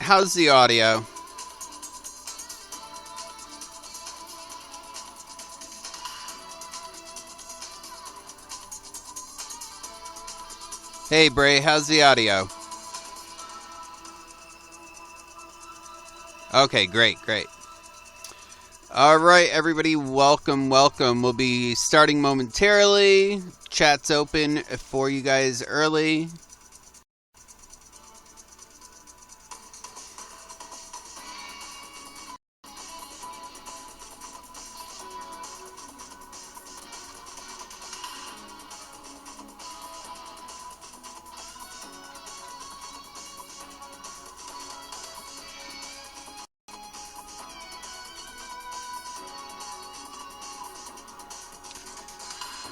how's the audio? Hey, Bray, how's the audio? Okay, great. All right, everybody, welcome. We'll be starting momentarily. Chat's open for you guys early.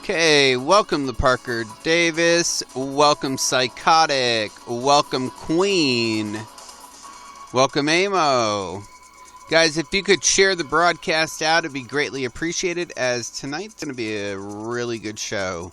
Okay, welcome to Parker Davis, welcome Psychotic, welcome Queen, welcome Amo. Guys, if you could share the broadcast out, it'd be greatly appreciated, as tonight's going to be a really good show.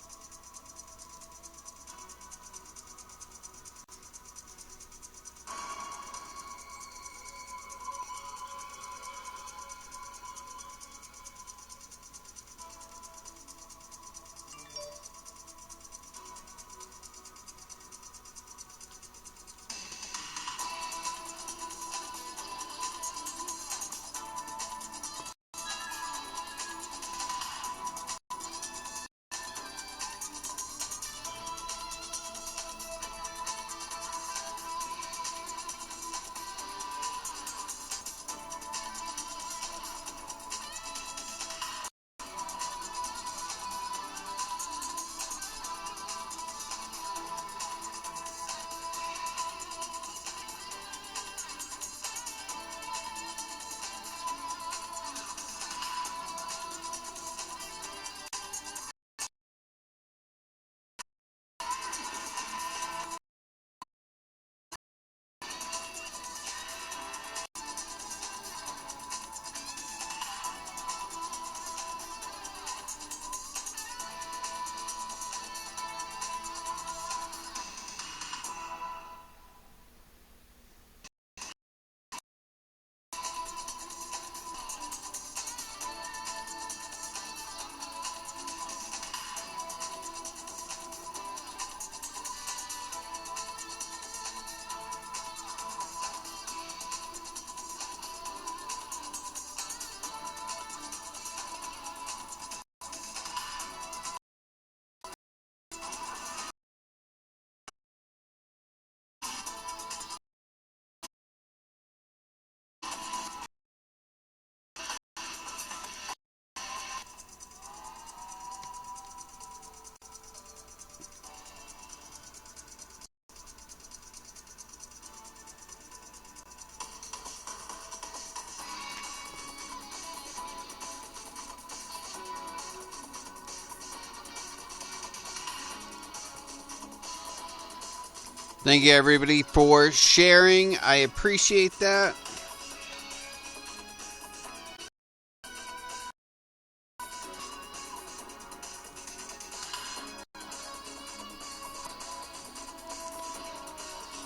Thank you, everybody, for sharing. I appreciate that.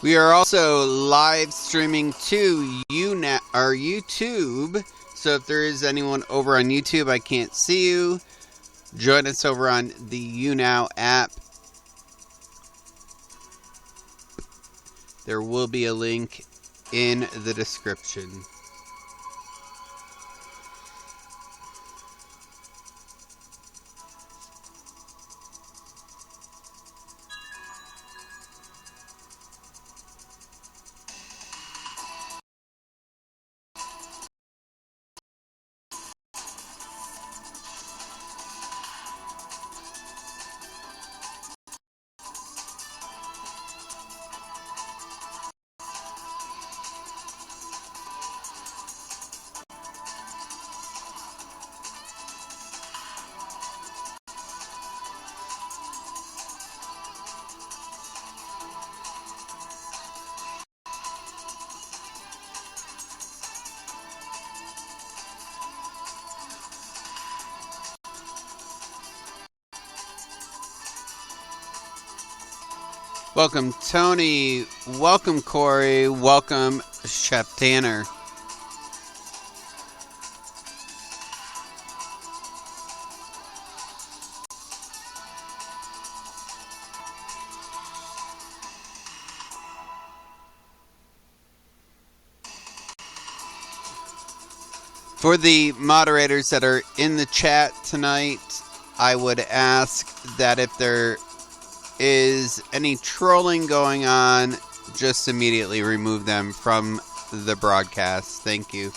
We are also live streaming to YouNow, our YouTube. So if there is anyone over on YouTube, I can't see you. Join us over on the YouNow app. There will be a link in the description. Welcome, Tony. Welcome, Corey. Welcome, Chef Tanner. For the moderators that are in the chat tonight, I would ask that if there is any trolling going on, just immediately remove them from the broadcast. Thank you.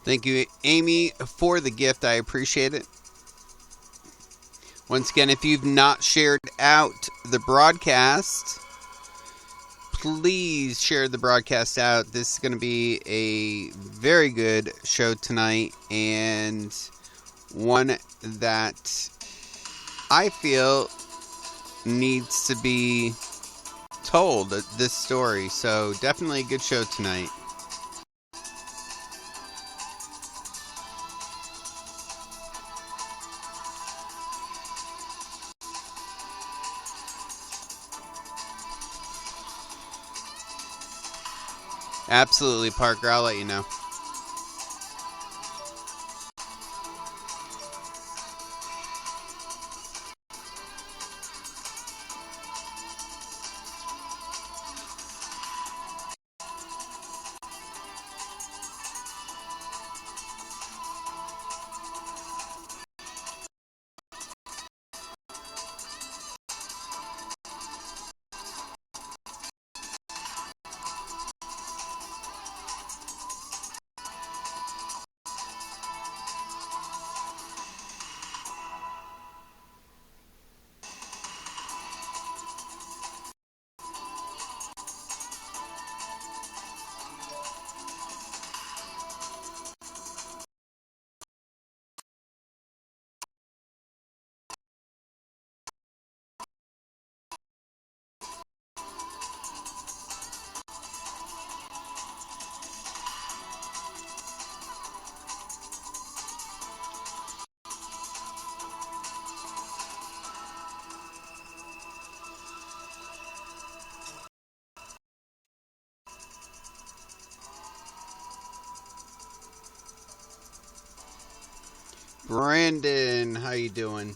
Thank you, Amy, for the gift. I appreciate it. Once again, if you've not shared out the broadcast, please share the broadcast out. This is going to be a very good show tonight, and one that I feel needs to be told, this story. So definitely a good show tonight. Absolutely, Parker. I'll let you know. Brandon, how you doing?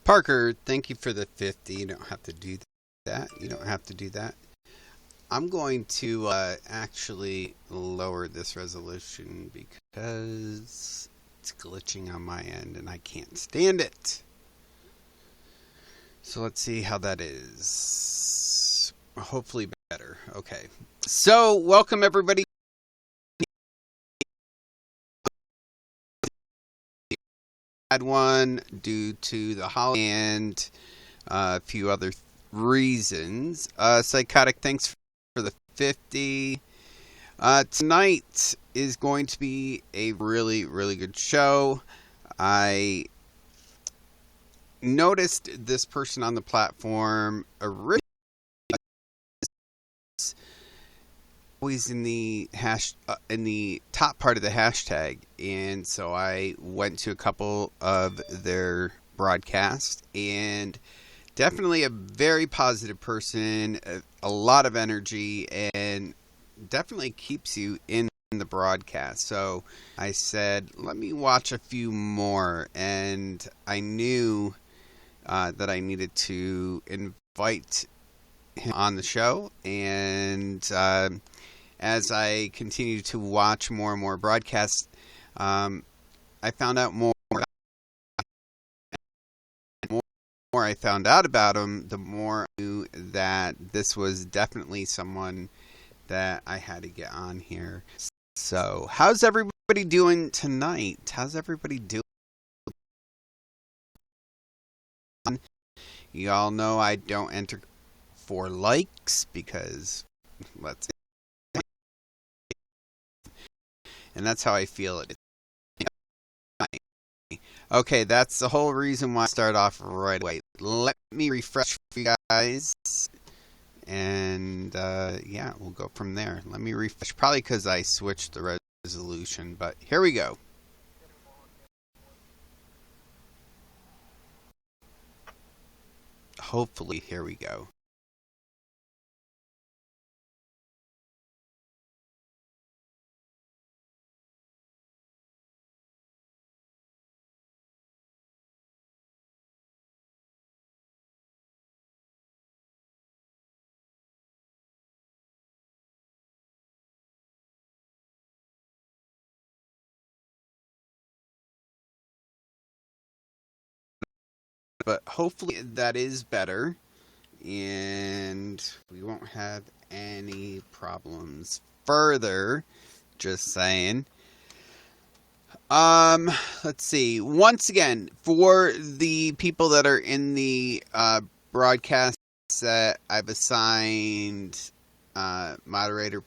Parker, thank you for the 50. You don't have to do that. You don't have to do that. I'm going to actually lower this resolution because it's glitching on my end and I can't stand it. So let's see how that is. Hopefully better. Okay. So welcome everybody. Had one due to the holiday and a few other reasons. Psychotic, thanks for the 50. Tonight is going to be a really, really good show. I noticed this person on the platform originally always in the in the top part of the hashtag, and so I went to a couple of their broadcasts, and definitely a very positive person, a lot of energy, and definitely keeps you in the broadcast. So I said, let me watch a few more, and I knew that I needed to invite him on the show, and as I continued to watch more and more broadcasts, I found out more I found out about him, the more I knew that this was definitely someone that I had to get on here. So, how's everybody doing tonight? How's everybody doing? You all know I don't enter for likes because let's see. And that's how I feel it. Okay, that's the whole reason why I start off right away. Let me refresh for you guys. And yeah, we'll go from there. Let me refresh. Probably because I switched the resolution, but here we go. Hopefully, here we go. But hopefully that is better, and we won't have any problems further. Just saying. Let's see. Once again, for the people that are in the broadcast that I've assigned moderator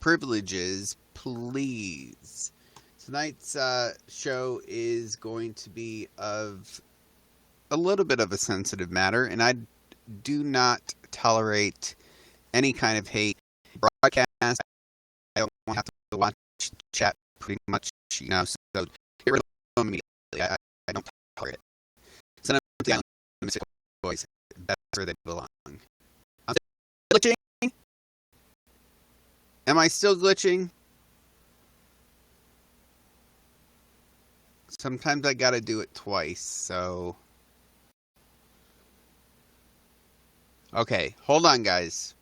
privileges, please. Tonight's show is going to be of a little bit of a sensitive matter, and I do not tolerate any kind of hate broadcast. I don't have to watch chat pretty much, so get rid of them immediately. I don't tolerate it. Send them down the mystic voice. That's where they belong. I'm still glitching? Am I still glitching? Sometimes I gotta do it twice, so... Okay, hold on, guys.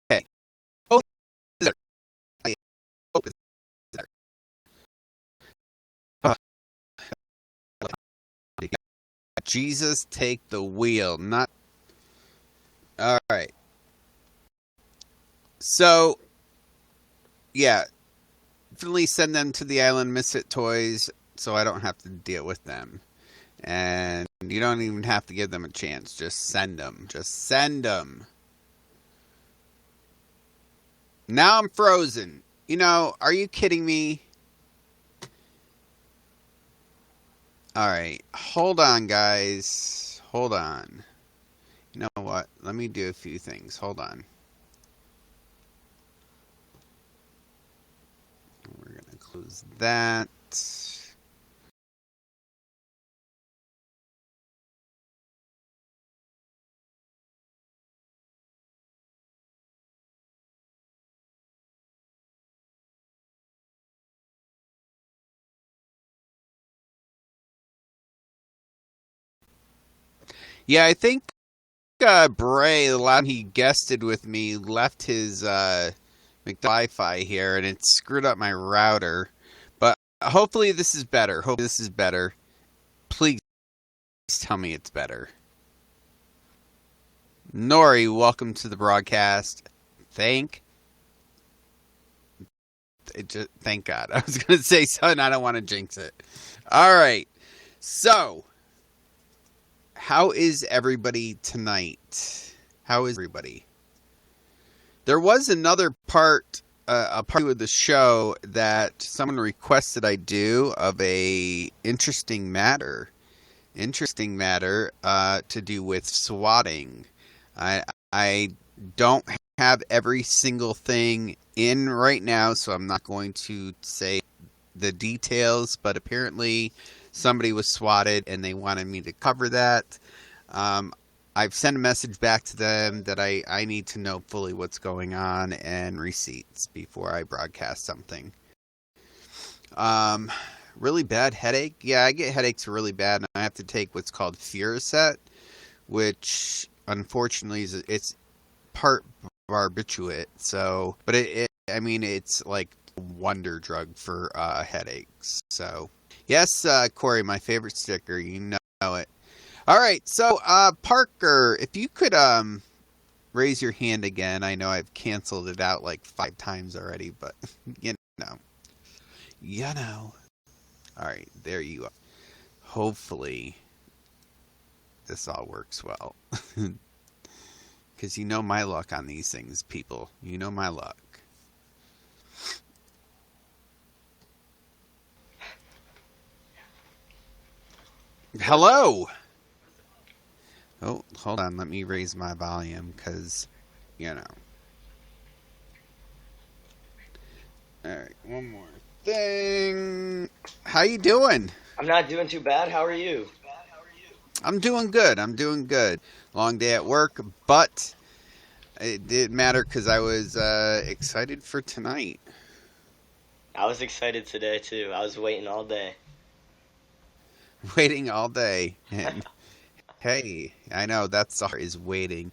Okay. Oh, there. I hope it's there. Jesus, take the wheel. Not. All right. So, yeah, definitely send them to the Island Misfit Toys so I don't have to deal with them. And you don't even have to give them a chance. Just send them. Just send them. Now I'm frozen. Are you kidding me? All right, hold on, guys. Hold on. You know what? Let me do a few things. Hold on. We're going to close that. Yeah, I think Bray, the last time he guested with me, left his Wi-Fi here, and it screwed up my router. But hopefully this is better. Hopefully this is better. Please tell me it's better. Nori, welcome to the broadcast. Thank God. I was going to say something. I don't want to jinx it. All right. So, how is everybody tonight? How is everybody? There was another part, a part of the show that someone requested I do of a interesting matter to do with swatting. I don't have every single thing in right now, so I'm not going to say the details, but apparently somebody was swatted and they wanted me to cover that. I've sent a message back to them that I need to know fully what's going on and receipts before I broadcast something. Really bad headache. Yeah, I get headaches really bad, and I have to take what's called Furacet, which unfortunately it's part barbiturate. So, but it's like a wonder drug for headaches. So, yes, Corey, my favorite sticker. You know it. All right, so Parker, if you could raise your hand again. I know I've canceled it out like 5 times already, but you know. All right, there you are. Hopefully, this all works well. Because you know my luck on these things, people. You know my luck. Hello! Oh, hold on. Let me raise my volume because, All right, one more thing. How you doing? I'm not doing too bad. How are you? I'm doing good. Long day at work, but it didn't matter because I was excited for tonight. I was excited today too. I was waiting all day. Waiting all day. And hey, I know that's the hard is waiting.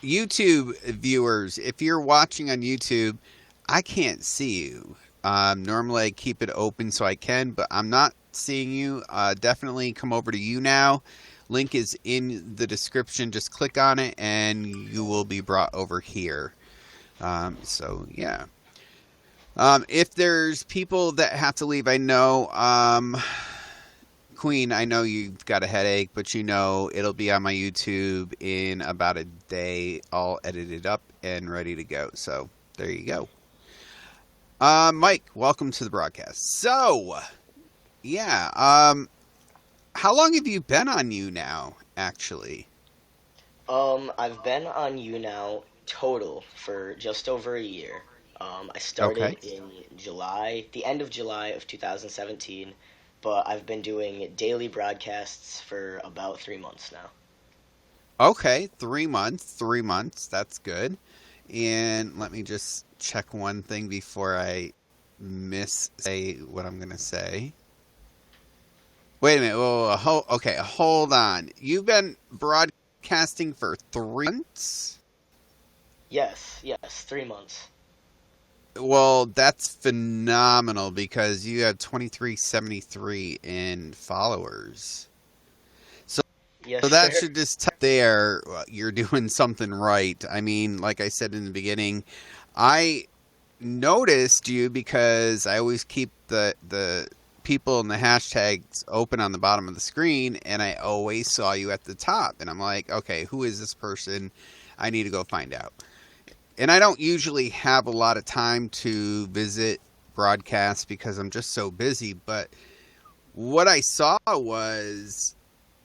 YouTube viewers, if you're watching on YouTube, I can't see you. Normally I keep it open so I can, but I'm not seeing you. Definitely come over to YouNow. Link is in the description. Just click on it and you will be brought over here. So yeah. If there's people that have to leave, I know, Queen, I know you've got a headache, but it'll be on my YouTube in about a day, all edited up and ready to go. So there you go. Mike, welcome to the broadcast. So, yeah, how long have you been on YouNow, actually? I've been on YouNow total for just over a year. I started Okay. in July, the end of July of 2017, but I've been doing daily broadcasts for about 3 months now. Okay, 3 months. 3 months. That's good. And let me just check one thing before I say what I'm going to say. Wait a minute. Okay, hold on. You've been broadcasting for 3 months? Yes, 3 months. Well, that's phenomenal because you have 2373 in followers. Yes, So that sir. should just tell there you're doing something right. I mean, like I said in the beginning, I noticed you because I always keep the people and the hashtags open on the bottom of the screen, and I always saw you at the top. And I'm like, okay, who is this person? I need to go find out. and I don't usually have a lot of time to visit broadcasts because I'm just so busy. But what I saw was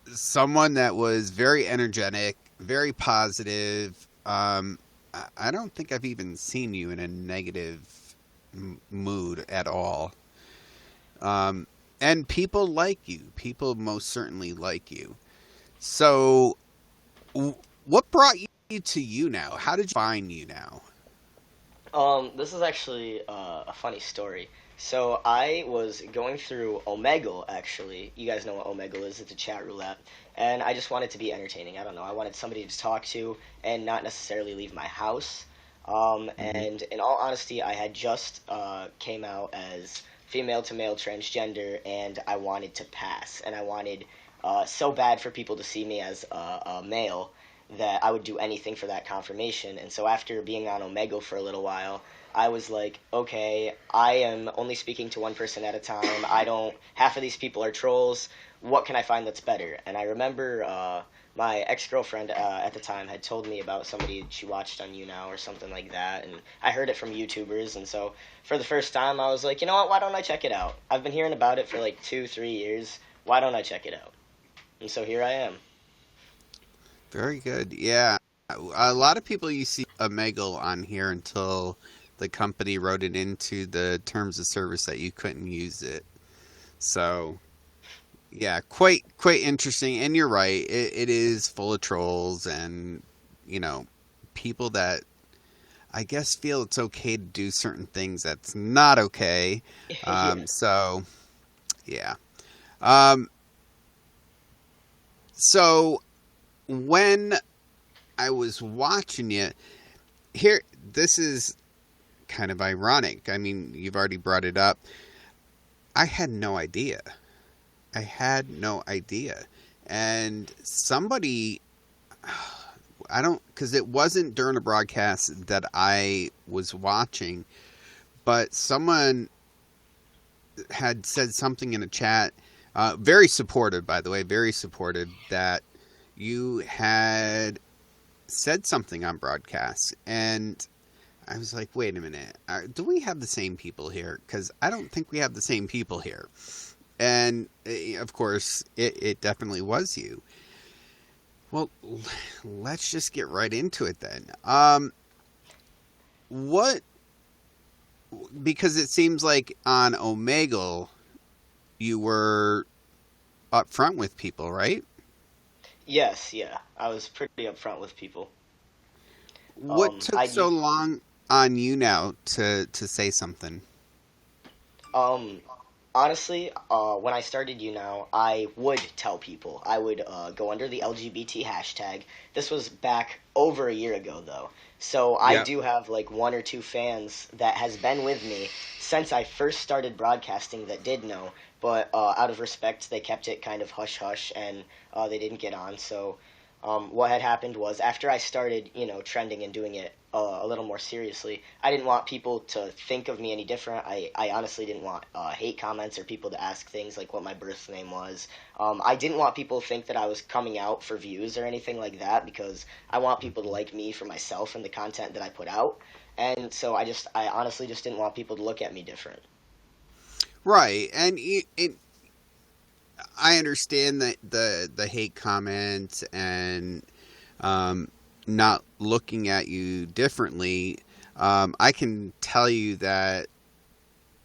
someone that was very energetic, very positive. I don't think I've even seen you in a negative mood at all. And people like you. People most certainly like you. So, what brought you to YouNow? How did you find YouNow? This is actually a funny story. So I was going through Omegle, actually. You guys know what Omegle is. It's a chat roulette. And I just wanted to be entertaining. I don't know. I wanted somebody to talk to and not necessarily leave my house. Hmm. And in all honesty, I had just came out as female to male transgender, and I wanted to pass. And I wanted so bad for people to see me as a male that I would do anything for that confirmation. And so after being on Omegle for a little while, I was like, okay, I am only speaking to one person at a time. I don't, half of these people are trolls. What can I find that's better? And I remember my ex-girlfriend at the time had told me about somebody she watched on YouNow or something like that. And I heard it from YouTubers. And so for the first time, I was like, you know what, why don't I check it out? I've been hearing about it for like 2, 3 years. Why don't I check it out? And so here I am. Very good. Yeah. A lot of people you see Omegle on here until the company wrote it into the terms of service that you couldn't use it. So, yeah, quite interesting. And you're right. It is full of trolls and, you know, people that I guess feel it's okay to do certain things that's not okay. Yeah. So, yeah. Um, so when I was watching it, here, this is kind of ironic. I mean, you've already brought it up. I had no idea. I had no idea. And somebody, I don't, because it wasn't during a broadcast that I was watching, but someone had said something in a chat, very supportive, by the way, very supportive, that you had said something on broadcast. And I was like, wait a minute, do we have the same people here? Because I don't think we have the same people here. And of course, it definitely was you. Well, let's just get right into it then. What, because it seems like on Omegle, you were upfront with people, right? Yes, yeah. I was pretty upfront with people. What took I so do. long on you now to say something? Um, Honestly, when I started YouNow, I would tell people. I would go under the LGBT hashtag. This was back over a year ago, though. So I Yeah. do have like one or two fans that has been with me since I first started broadcasting that did know, but out of respect, they kept it kind of hush hush and they didn't get on. So what had happened was after I started, trending and doing it a little more seriously, I didn't want people to think of me any different. I honestly didn't want hate comments or people to ask things like what my birth name was. I didn't want people to think that I was coming out for views or anything like that because I want people to like me for myself and the content that I put out. And so I honestly just didn't want people to look at me different. Right. And I understand that the hate comments and um, not looking at you differently. I can tell you that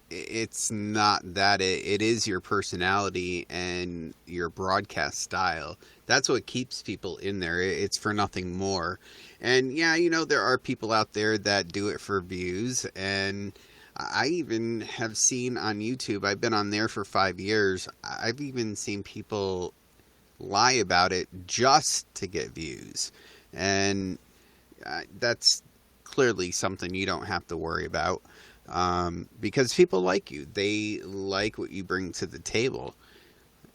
it's not that. It is your personality and your broadcast style. That's what keeps people in there. It's for nothing more. And yeah, there are people out there that do it for views. And I even have seen on YouTube, I've been on there for 5 years. I've even seen people lie about it just to get views. And that's clearly something you don't have to worry about, because people like you. They like what you bring to the table.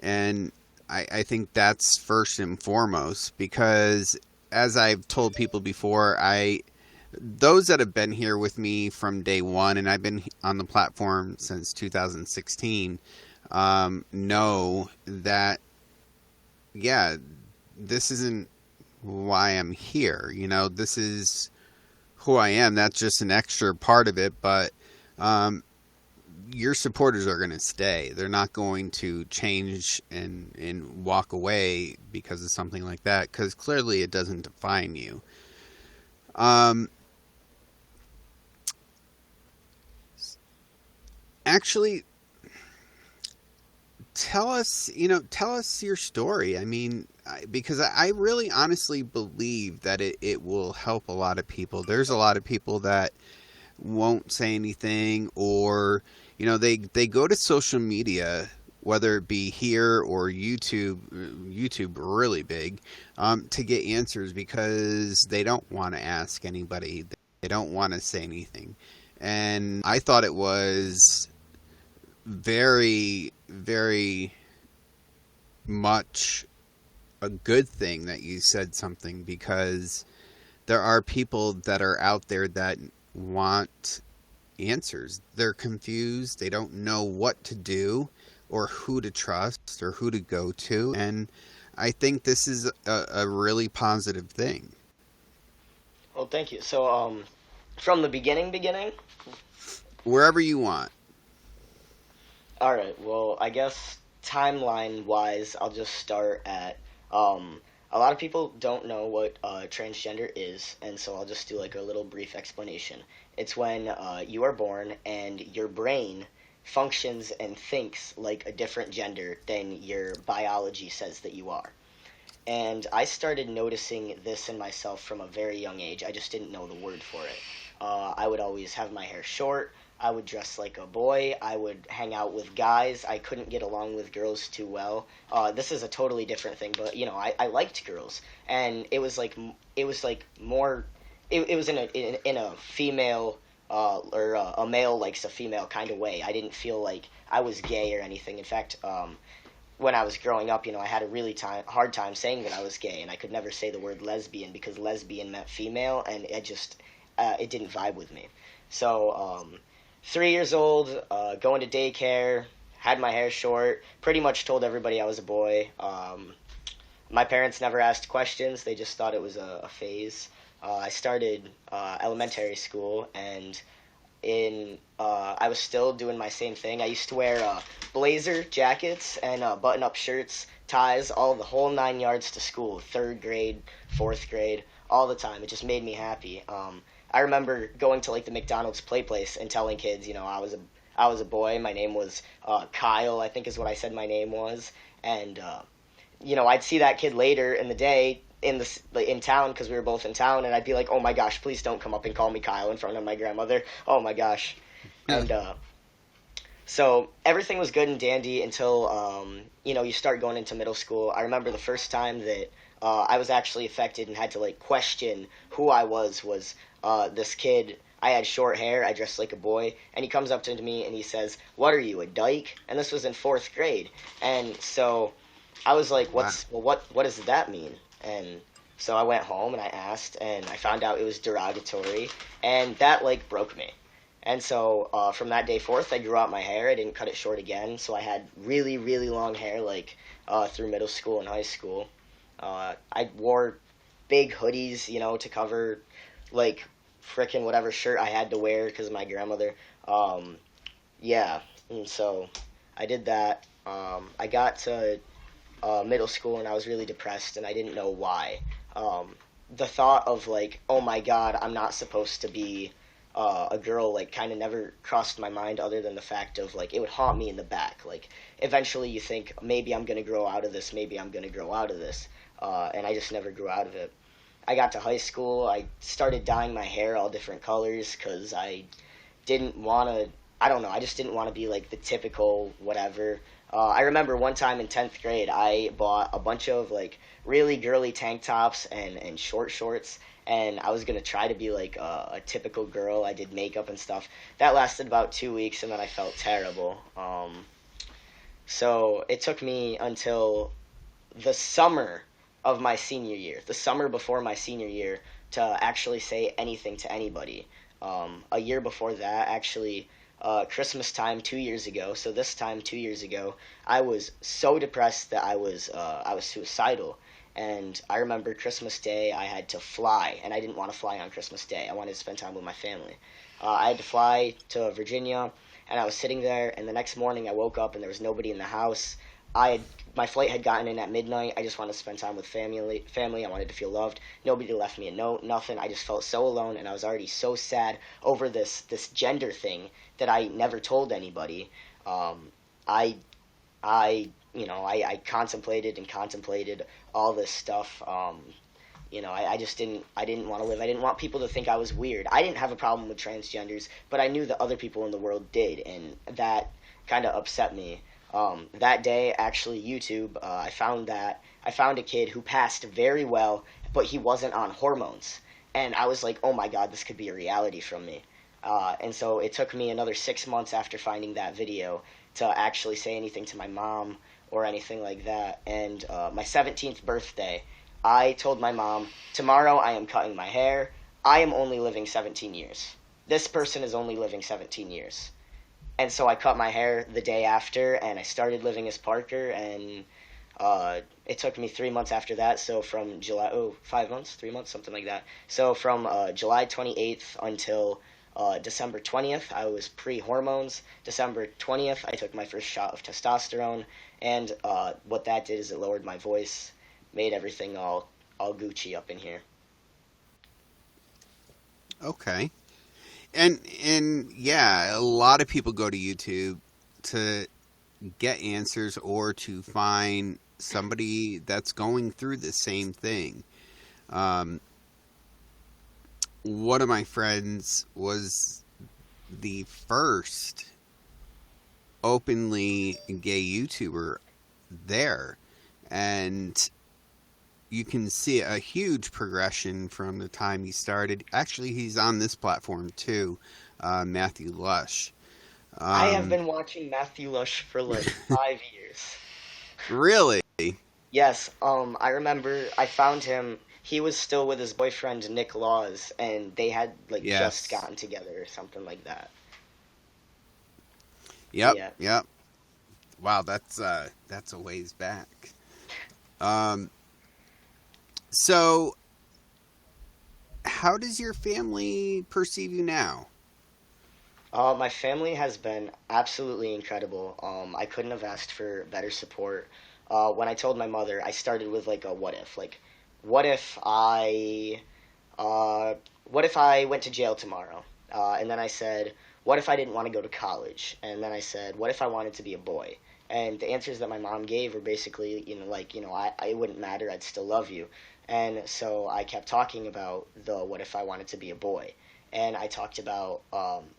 And I think that's first and foremost because, as I've told people before, those that have been here with me from day one, and I've been on the platform since 2016, know that, yeah, this isn't why I'm here. This is who I am. That's just an extra part of it. But your supporters are going to stay. They're not going to change and walk away because of something like that, because clearly it doesn't define you. Actually, tell us your story. I mean, because I really honestly believe that it will help a lot of people. There's a lot of people that won't say anything, or they go to social media, whether it be here or YouTube really big, to get answers because they don't want to ask anybody. They don't want to say anything. And I thought it was very, very much a good thing that you said something, because there are people that are out there that want answers. They're confused. They don't know what to do or who to trust or who to go to. And I think this is a really positive thing. Well, thank you. So, from the beginning? Wherever you want. All right. Well, I guess timeline-wise, I'll just start at a lot of people don't know what transgender is, and so I'll just do like a little brief explanation. It's when you are born and your brain functions and thinks like a different gender than your biology says that you are. And I started noticing this in myself from a very young age. I just didn't know the word for it. I would always have my hair short. I would dress like a boy. I would hang out with guys. I couldn't get along with girls too well. This is a totally different thing, but I liked girls, and it was like more. It was in a female or a male likes a female kind of way. I didn't feel like I was gay or anything. In fact, when I was growing up, I had a really hard time saying that I was gay, and I could never say the word lesbian because lesbian meant female, and it didn't vibe with me. So 3 years old, going to daycare, had my hair short, pretty much told everybody I was a boy. My parents never asked questions. They just thought it was a phase. I started elementary school, and I was still doing my same thing. I used to wear blazer jackets and button-up shirts, ties, the whole 9 yards to school, 3rd grade, 4th grade, all the time. It just made me happy. I remember going to like the McDonald's play place and telling kids, I was a boy. My name was Kyle, I think is what I said my name was, and I'd see that kid later in the day in town because we were both in town, and I'd be like, oh my gosh, please don't come up and call me Kyle in front of my grandmother. Oh my gosh, and so everything was good and dandy until you start going into middle school. I remember the first time that I was actually affected and had to like question who I was this kid. I had short hair, I dressed like a boy, and he comes up to me and he says, what are you, a dyke? And this was in 4th grade. And so I was like, what does that mean? And so I went home and I asked, and I found out it was derogatory, and that like broke me. And so from that day forth, I grew out my hair. I didn't cut it short again, so I had really, really long hair like through middle school and high school. I wore big hoodies, to cover like frickin' whatever shirt I had to wear because of my grandmother. Yeah, and so I did that. I got to middle school and I was really depressed and I didn't know why. The thought of like, oh my god, I'm not supposed to be a girl, like kind of never crossed my mind, other than the fact of like it would haunt me in the back. Like eventually you think maybe I'm gonna grow out of this, and I just never grew out of it. I got to high school, I started dyeing my hair all different colors because I didn't want to, I don't know, I just didn't want to be like the typical whatever. I remember one time in 10th grade, I bought a bunch of like really girly tank tops and short shorts, and I was going to try to be like a typical girl. I did makeup and stuff. That lasted about 2 weeks, and then I felt terrible. So it took me until the summer of my senior year, the summer before my senior year, to actually say anything to anybody. A year before that, actually, Christmas time 2 years ago, so this time 2 years ago, I was so depressed that I was suicidal. And I remember Christmas Day, I had to fly, and I didn't want to fly on Christmas Day. I wanted to spend time with my family. I had to fly to Virginia, and I was sitting there, and the next morning I woke up and there was nobody in the house. I had, my flight had gotten in at midnight. I just wanted to spend time with family. Family. I wanted to feel loved. Nobody left me a note. Nothing. I just felt so alone, and I was already so sad over this gender thing that I never told anybody. Um, I I contemplated and contemplated all this stuff. I just didn't want to live. I didn't want people to think I was weird. I didn't have a problem with transgenders, but I knew that other people in the world did, and that kind of upset me. That day, actually, YouTube, I found a kid who passed very well, but he wasn't on hormones, and I was like, oh my god, this could be a reality from me. And so it took me another 6 months after finding that video to actually say anything to my mom or anything like that. And my 17th birthday, I told my mom, tomorrow I am cutting my hair. I am only living 17 years. This person is only living 17 years. And so I cut my hair the day after, and I started living as Parker, and it took me 3 months after that. So from 5 months, 3 months, something like that. So from July 28th until December 20th, I was pre-hormones. December 20th, I took my first shot of testosterone, and what that did is it lowered my voice, made everything all Gucci up in here. Okay. And yeah, a lot of people go to YouTube to get answers or to find somebody that's going through the same thing. One of my friends was the first openly gay YouTuber there, and you can see a huge progression from the time he started. Actually, he's on this platform too, Matthew Lush. I have been watching Matthew Lush for like 5 years. Really? Yes, I remember I found him. He was still with his boyfriend Nick Laws, and they had like just Yes. gotten together or something like that. Yep. Yeah. Yep. Wow, that's a ways back. Um, so how does your family perceive you now? My family has been absolutely incredible. I couldn't have asked for better support. When I told my mother, I started with like a what if, like, what if I, what if I went to jail tomorrow? And then I said, what if I didn't want to go to college? And then I said, what if I wanted to be a boy? And the answers that my mom gave were basically, it wouldn't matter, I'd still love you. And so I kept talking about the what if I wanted to be a boy. And I talked about,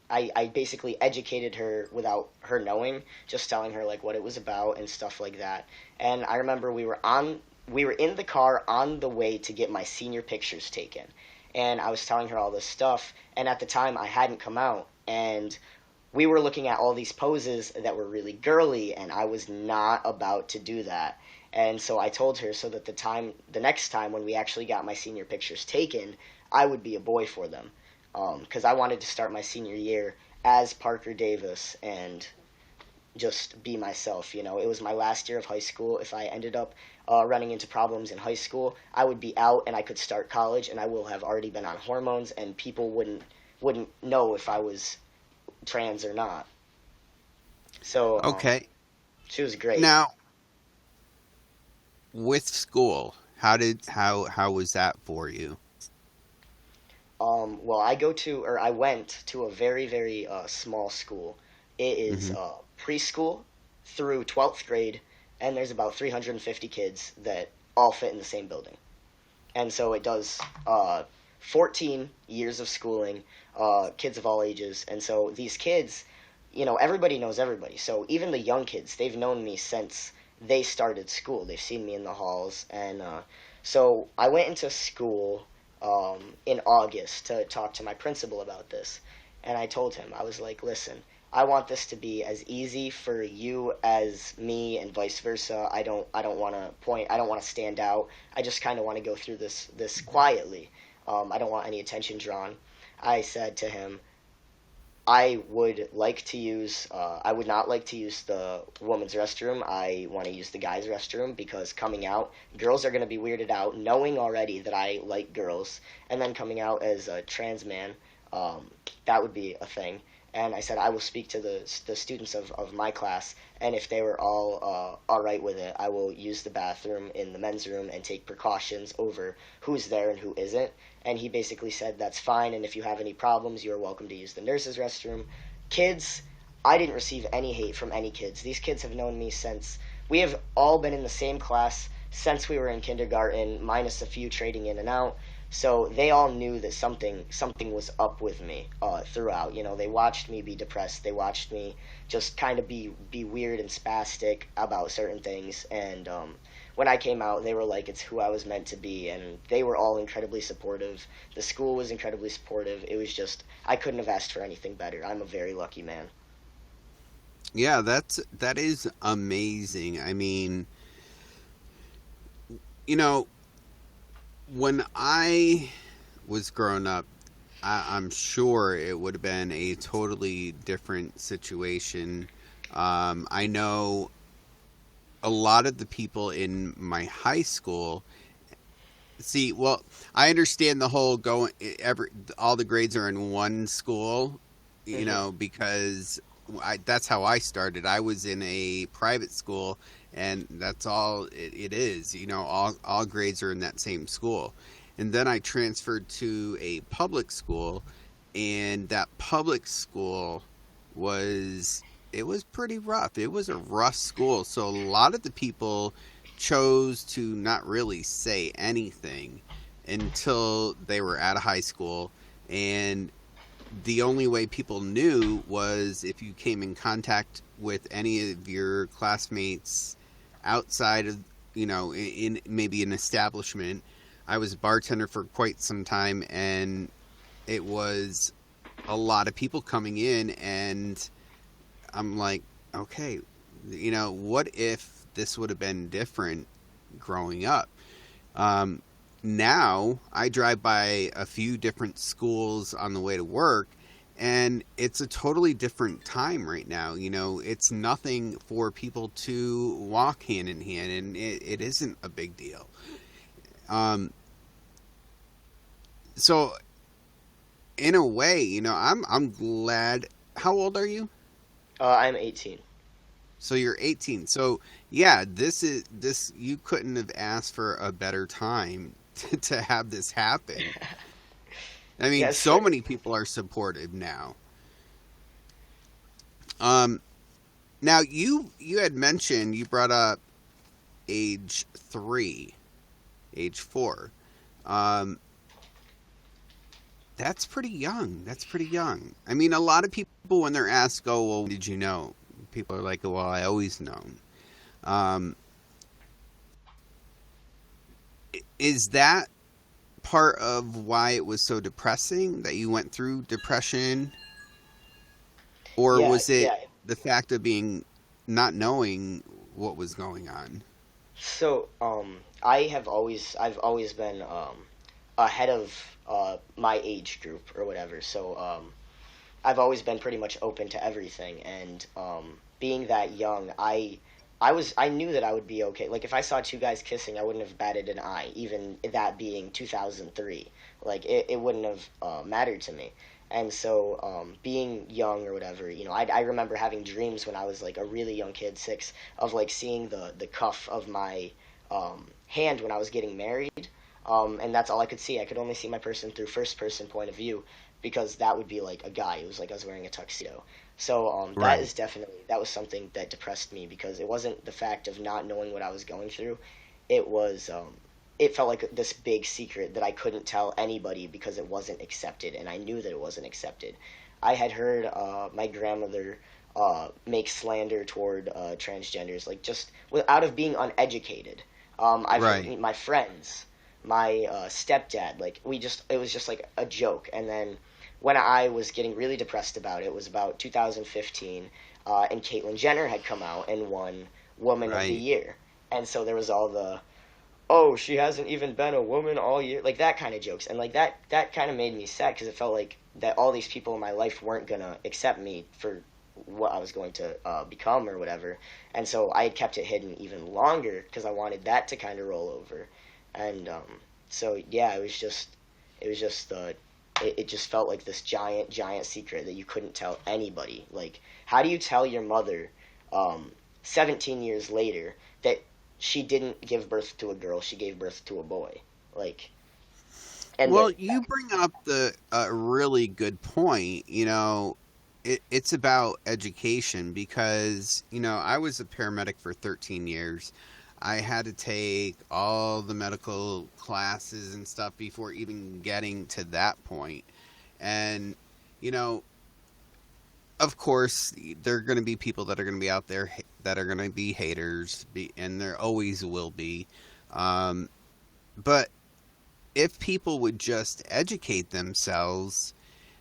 I basically educated her without her knowing, just telling her like what it was about and stuff like that. And I remember we were in the car on the way to get my senior pictures taken. And I was telling her all this stuff, and at the time I hadn't come out, and we were looking at all these poses that were really girly, and I was not about to do that. And so I told her so that the next time when we actually got my senior pictures taken, I would be a boy for them. Because I wanted to start my senior year as Parker Davis and just be myself. It was my last year of high school. If I ended up running into problems in high school, I would be out and I could start college, and I will have already been on hormones, and people wouldn't know if I was trans or not. So Okay. she was great. Now, with school, how was that for you? Well, I went to a very, very small school. It is Hmm. preschool through 12th grade, and there's about 350 kids that all fit in the same building. And so it does 14 years of schooling, kids of all ages. And so these kids, everybody knows everybody. So even the young kids, they've known me since they started school. They've seen me in the halls. And so I went into school in August to talk to my principal about this. And I told him, I was like, listen, I want this to be as easy for you as me and vice versa. I don't want to point. I don't want to stand out. I just kind of want to go through this quietly. I don't want any attention drawn. I said to him, I would like to use. I would not like to use the woman's restroom. I want to use the guy's restroom because coming out, girls are going to be weirded out, knowing already that I like girls, and then coming out as a trans man, um, that would be a thing. And I said I will speak to the students of my class, and if they were all right with it, I will use the bathroom in the men's room and take precautions over who's there and who isn't. And he basically said that's fine, and if you have any problems, you're welcome to use the nurse's restroom. Kids, I didn't receive any hate from any kids. These kids have known me since we have all been in the same class since we were in kindergarten, minus a few trading in and out. So they all knew that something was up with me throughout. They watched me be depressed. They watched me just kind of be weird and spastic about certain things. And when I came out, they were like, it's who I was meant to be. And they were all incredibly supportive. The school was incredibly supportive. It was just, I couldn't have asked for anything better. I'm a very lucky man. Yeah, that is amazing. I mean, you know, when I was growing up, I'm sure it would have been a totally different situation. I know a lot of the people in my high school. See, well, I understand the whole all the grades are in one school, Hmm. because that's how I started. I was in a private school, and that's all it is. All grades are in that same school. And then I transferred to a public school, and that public school was it was pretty rough. It was a rough school, so a lot of the people chose to not really say anything until they were out of high school, and the only way people knew was if you came in contact with any of your classmates outside of, in maybe an establishment. I was a bartender for quite some time, and it was a lot of people coming in, and I'm like, okay, what if this would have been different growing up? Um, Now I drive by a few different schools on the way to work, and it's a totally different time right now. It's nothing for people to walk hand in hand, and it isn't a big deal. Um, so in a way, I'm glad. How old are you? I'm 18. So you're 18. So yeah, this you couldn't have asked for a better time to have this happen. I mean, Yes, so sir. many people are supportive now. Um, Now you had mentioned you brought up age 3, age 4. Um, that's pretty young. That's pretty young. I mean, a lot of people when they're asked, "Oh, well, when did you know?" People are like, "Well, I always known." Um, is that part of why it was so depressing that you went through depression, or Yeah, was it yeah. the fact of being not knowing what was going on? So, I've always been ahead of my age group or whatever. So, I've always been pretty much open to everything, and being that young, I knew that I would be okay. Like if I saw two guys kissing, I wouldn't have batted an eye, even that being 2003. Like it wouldn't have mattered to me. And so, being young or whatever, I remember having dreams when I was like a really young kid, 6, of like seeing the cuff of my hand when I was getting married, and that's all I could see. I could only see my person through first person point of view because that would be like a guy. It was like I was wearing a tuxedo. So Right. that was something that depressed me because it wasn't the fact of not knowing what I was going through. It was it felt like this big secret that I couldn't tell anybody because it wasn't accepted, and I knew that it wasn't accepted. I had heard my grandmother make slander toward transgenders, like just out of being uneducated. I've heard Right. my friends, my stepdad, like it was just like a joke. And then when I was getting really depressed about it, it was about 2015, and Caitlyn Jenner had come out and won Woman of the Right. Year, and so there was all the oh, she hasn't even been a woman all year, like that kind of jokes, and like that kind of made me sad because it felt like that all these people in my life weren't gonna accept me for what I was going to become or whatever, and so I had kept it hidden even longer because I wanted that to kind of roll over, and so yeah, it just felt like this giant secret that you couldn't tell anybody. Like, how do you tell your mother, um, 17 years later, that she didn't give birth to a girl, she gave birth to a boy? Like, and Well, that, you bring up the really good point. It's about education because, I was a paramedic for 13 years. I had to take all the medical classes and stuff before even getting to that point. And, you know, of course, there are going to be people that are going to be out there that are going to be haters, and there always will be. Um, but if people would just educate themselves,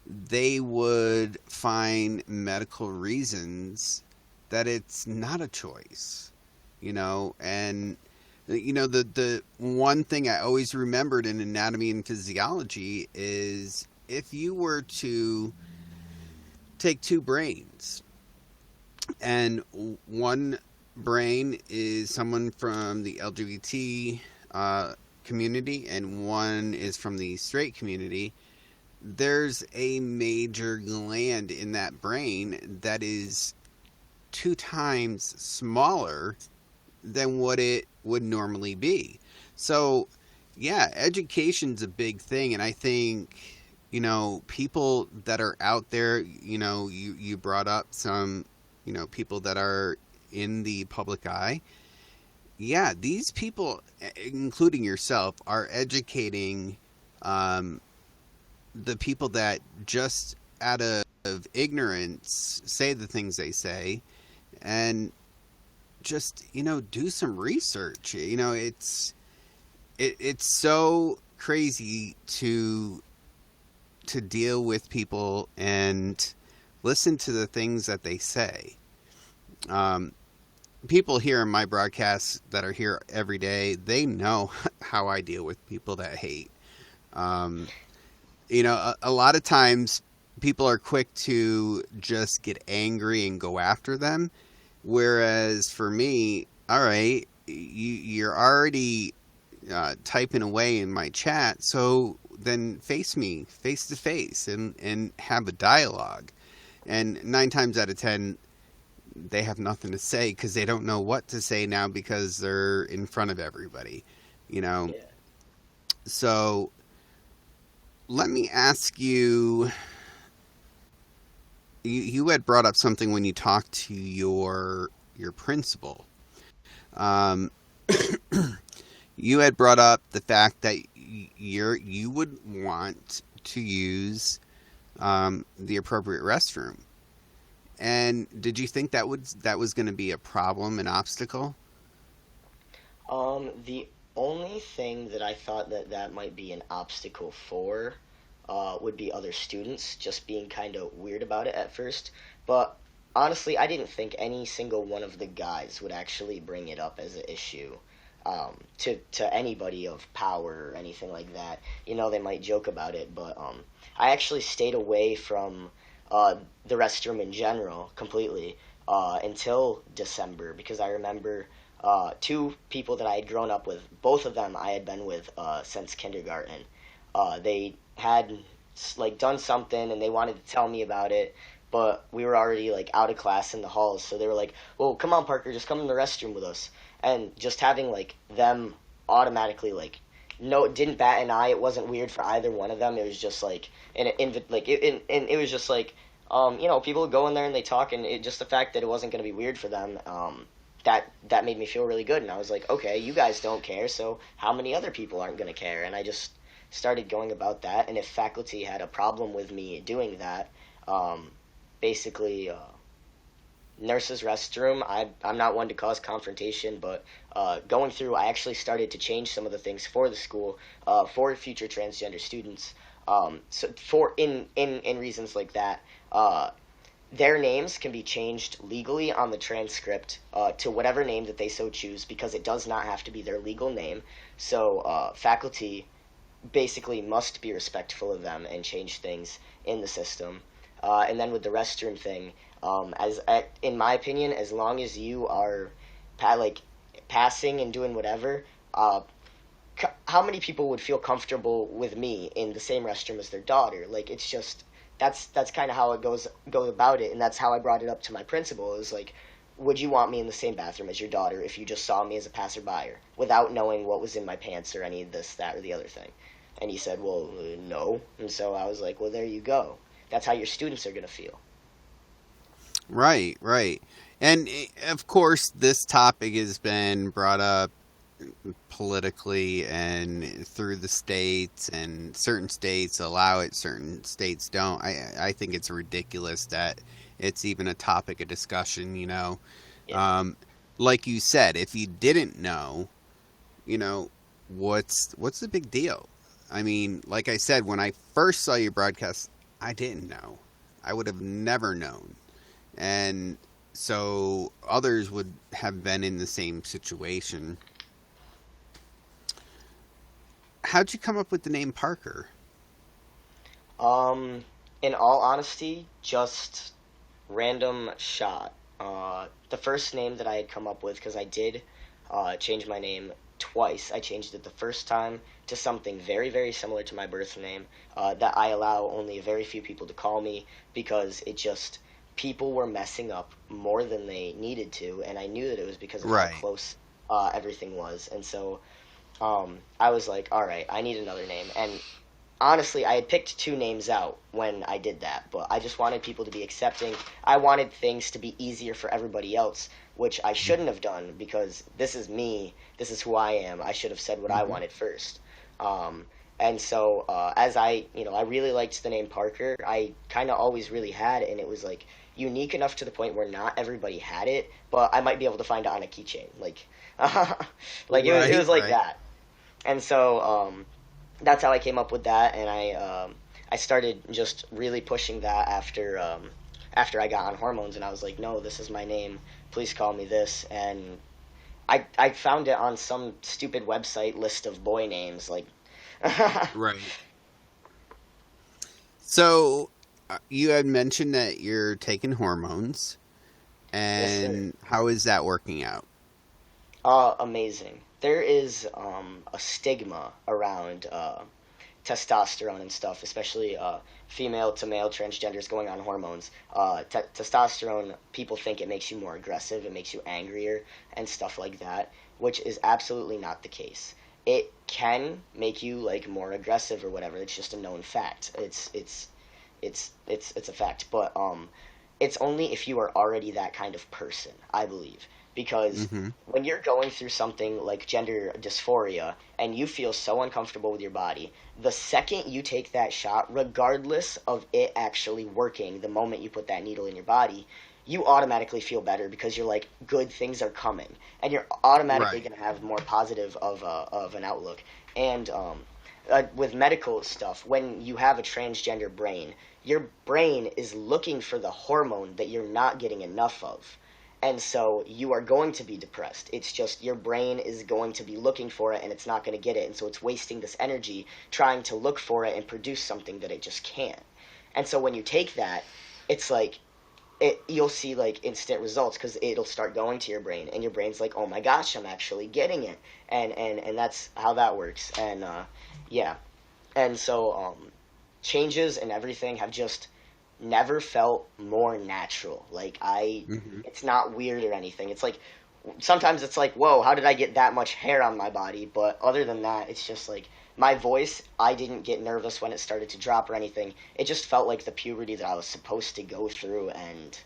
they would find medical reasons that it's not a choice, and the one thing I always remembered in anatomy and physiology is if you were to take two brains and one brain is someone from the LGBT community and one is from the straight community, there's a major gland in that brain that is 2 times smaller than what it would normally be. So, yeah, education's a big thing, and I think people that are out there, you brought up some, people that are in the public eye. Yeah, these people, including yourself, are educating the people that just out of ignorance say the things they say, and just do some research. It's so crazy to deal with people and listen to the things that they say. um, People here in my broadcasts that are here every day, they know how I deal with people that hate. um, a lot of times people are quick to just get angry and go after them. Whereas for me, all right, you're already typing away in my chat, so then face me face to face and have a dialogue. And 9 times out of 10, they have nothing to say because they don't know what to say now because they're in front of everybody, you know. yeah. So let me ask you. You had brought up something when you talked to your principal. Um, you had brought up the fact that you would want to use the appropriate restroom. And did you think that was going to be a problem, an obstacle? The only thing that I thought that might be an obstacle for would be other students just being kind of weird about it at first. But honestly, I didn't think any single one of the guys would actually bring it up as an issue to anybody of power or anything like that. They might joke about it, but I actually stayed away from the restroom in general completely until December because I remember two people that I had grown up with. Both of them I had been with since kindergarten. They had like done something and they wanted to tell me about it, but we were already like out of class in the halls, so they were like, "Well, come on, Parker, just come in the restroom with us." And just having like them automatically like no, it didn't bat an eye. It wasn't weird for either one of them. It was just like and it was just like people go in there and they talk, and just the fact that it wasn't going to be weird for them, that made me feel really good. And I was like, okay, you guys don't care, so how many other people aren't going to care? And I just started going about that. And if faculty had a problem with me doing that, um, basically, nurses' restroom, I'm not one to cause confrontation, but going through, I actually started to change some of the things for the school for future transgender students. So for in reasons like that. their names can be changed legally on the transcript to whatever name that they so choose, because it does not have to be their legal name. So faculty basically must be respectful of them and change things in the system. And then with the restroom thing, in my opinion, as long as you are like passing and doing whatever, how many people would feel comfortable with me in the same restroom as their daughter? Like, it's just that's kind of how it goes about it, and that's how I brought it up to my principal. It was like, would you want me in the same bathroom as your daughter if you just saw me as a passerby, without knowing what was in my pants or any of this, that, or the other thing? And he said, well, no. And so I was like, well, there you go. That's how your students are going to feel. Right, right. And of course, this topic has been brought up politically and through the states, and certain states allow it, certain states don't. I think it's ridiculous that it's even a topic of discussion, you know. Yeah. Like you said, if you didn't know, what's the big deal? I mean, like I said, when I first saw your broadcast, I didn't know. I would have never known. And so others would have been in the same situation. How'd you come up with the name Parker? In all honesty, just random shot. The first name that I had come up with, because I did change my name twice. I changed it the first time to something very, very similar to my birth name, that I allow only a very few people to call me, because people were messing up more than they needed to, and I knew that it was because of Right. how close everything was. And so I was like, all right, I need another name. And honestly, I had picked two names out when I did that, but I just wanted people to be accepting. I wanted things to be easier for everybody else, which I shouldn't have done, because this is me. This is who I am. I should have said what I wanted first. And so as I really liked the name Parker. I kind of always really had, and it was like unique enough to the point where not everybody had it, but I might be able to find it on a keychain. Like, it was like Right. that. And so that's how I came up with that, and I started just really pushing that after I got on hormones, and I was like, no, this is my name. Please call me this. And I found it on some stupid website list of boy names, like. Right. So you had mentioned that you're taking hormones, Yes, sir. and how is that working out? Amazing. There is a stigma around testosterone and stuff, especially female to male transgenders going on hormones. Testosterone, people think it makes you more aggressive, it makes you angrier, and stuff like that, which is absolutely not the case. It can make you like more aggressive or whatever. It's just a known fact. It's a fact, but it's only if you are already that kind of person, I believe. Because Mm-hmm. when you're going through something like gender dysphoria and you feel so uncomfortable with your body, the second you take that shot, regardless of it actually working, the moment you put that needle in your body, you automatically feel better, because you're like, good things are coming, and you're automatically Right. going to have more positive of an outlook. And with medical stuff, when you have a transgender brain, your brain is looking for the hormone that you're not getting enough of. And so you are going to be depressed. It's just your brain is going to be looking for it, and it's not going to get it. And so it's wasting this energy trying to look for it and produce something that it just can't. And so when you take that, it's like you'll see like instant results, because it'll start going to your brain, and your brain's like, oh my gosh, I'm actually getting it. And that's how that works. And yeah. And so changes and everything have just never felt more natural. Like Mm-hmm. it's not weird or anything. It's like sometimes it's like, whoa, how did I get that much hair on my body? But other than that, it's just like my voice. I didn't get nervous when it started to drop or anything. It just felt like the puberty that I was supposed to go through, and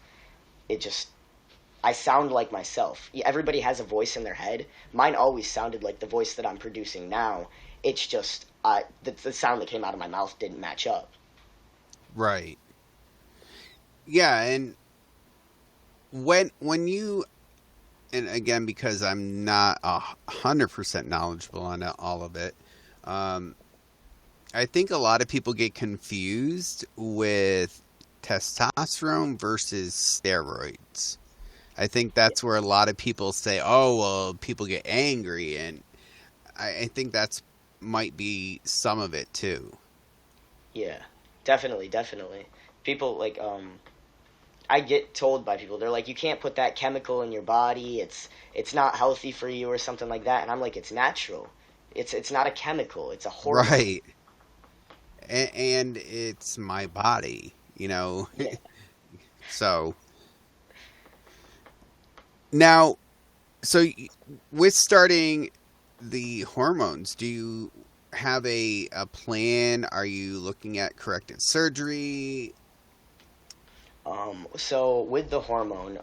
it just. I sound like myself. Everybody has a voice in their head. Mine always sounded like the voice that I'm producing now. It's just the sound that came out of my mouth didn't match up. Right. Yeah, and when you, and again, because I'm not 100% knowledgeable on all of it, um, I think a lot of people get confused with testosterone versus steroids. I think that's where a lot of people say, "Oh, well, people get angry," and I think that's might be some of it too. Yeah, definitely, definitely. People like I get told by people, they're like, you can't put that chemical in your body. It's not healthy for you or something like that. And I'm like, it's natural. It's not a chemical. It's a hormone. Right. And it's my body, you know. Yeah. So now, so with starting the hormones, do you have a plan? Are you looking at corrective surgery? So with the hormone,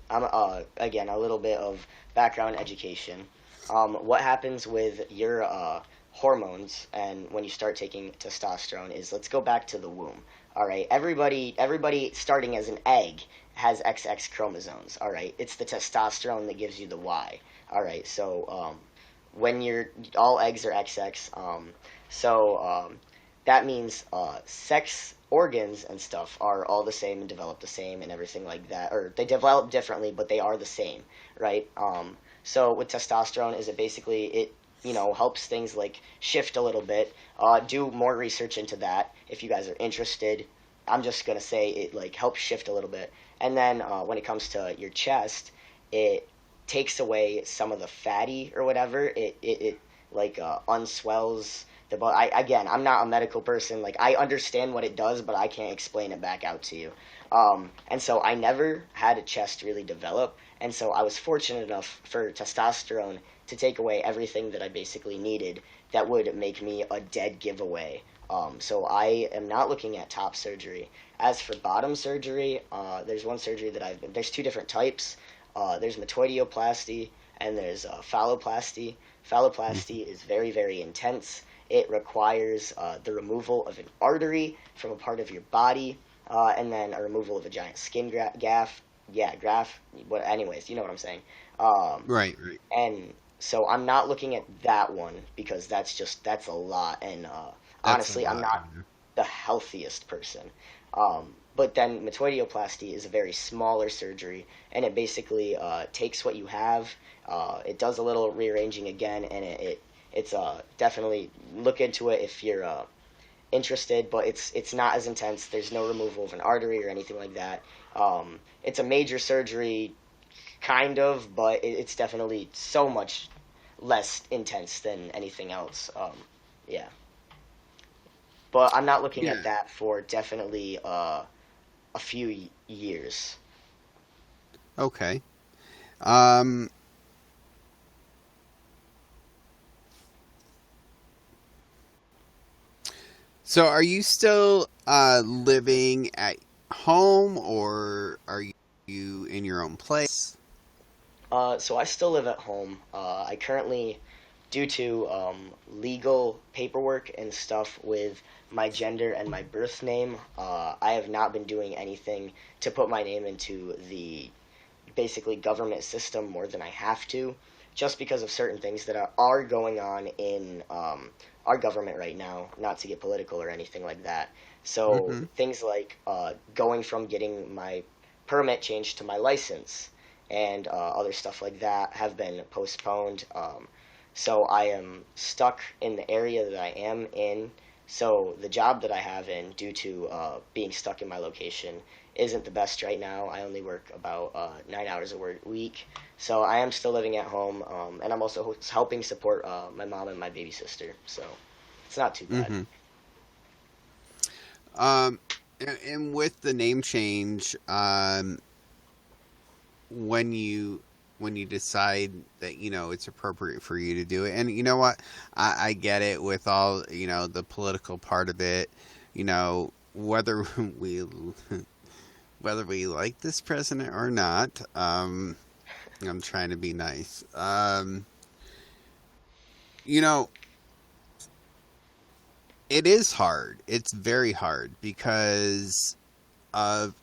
I'm again a little bit of background education. What happens with your hormones and when you start taking testosterone is, let's go back to the womb. All right, everybody starting as an egg has XX chromosomes. All right, it's the testosterone that gives you the Y. All right, so when you're all eggs are XX, that means sex organs and stuff are all the same and develop the same and everything like that, or they develop differently, but they are the same, right? So with testosterone, is it basically it helps things like shift a little bit. Do more research into that if you guys are interested. I'm just gonna say it like helps shift a little bit, and then when it comes to your chest, it takes away some of the fatty or whatever. It like unswells the but I'm not a medical person. Like, I understand what it does, but I can't explain it back out to you. And so I never had a chest really develop, and so I was fortunate enough for testosterone to take away everything that I basically needed that would make me a dead giveaway. So I am not looking at top surgery. As for bottom surgery, there's one surgery that there's two different types. There's metoidioplasty and there's phalloplasty. Phalloplasty is very, very intense. It requires the removal of an artery from a part of your body, and then a removal of a giant skin graft. Yeah, graft. Anyways, you know what I'm saying. Right, right. And so I'm not looking at that one because that's a lot. And That's a honestly, I'm lot. not the healthiest person. But then metoidioplasty is a very smaller surgery, and it basically takes what you have. It does a little rearranging again, and it's definitely look into it if you're interested. But it's not as intense. There's no removal of an artery or anything like that. It's a major surgery, kind of, but it's definitely so much less intense than anything else. Yeah, but I'm not looking Yeah. at that for definitely a few years. Okay. Um, so are you still living at home, or are you in your own place? So I still live at home. I currently, due to legal paperwork and stuff with my gender and my birth name, I have not been doing anything to put my name into the basically government system more than I have to, just because of certain things that are going on in our government right now, not to get political or anything like that. So Mm-hmm. things like going from getting my permit changed to my license and other stuff like that have been postponed. So I am stuck in the area that I am in. So the job that I have in, due to being stuck in my location, isn't the best right now. I only work about 9 hours a week. So I am still living at home, and I'm also helping support my mom and my baby sister. So it's not too bad. Mm-hmm. Um, and with the name change, when you decide that it's appropriate for you to do it, and you know what, I get it with all the political part of it, whether we whether we like this president or not. I'm trying to be nice. You know, it is hard. It's very hard because of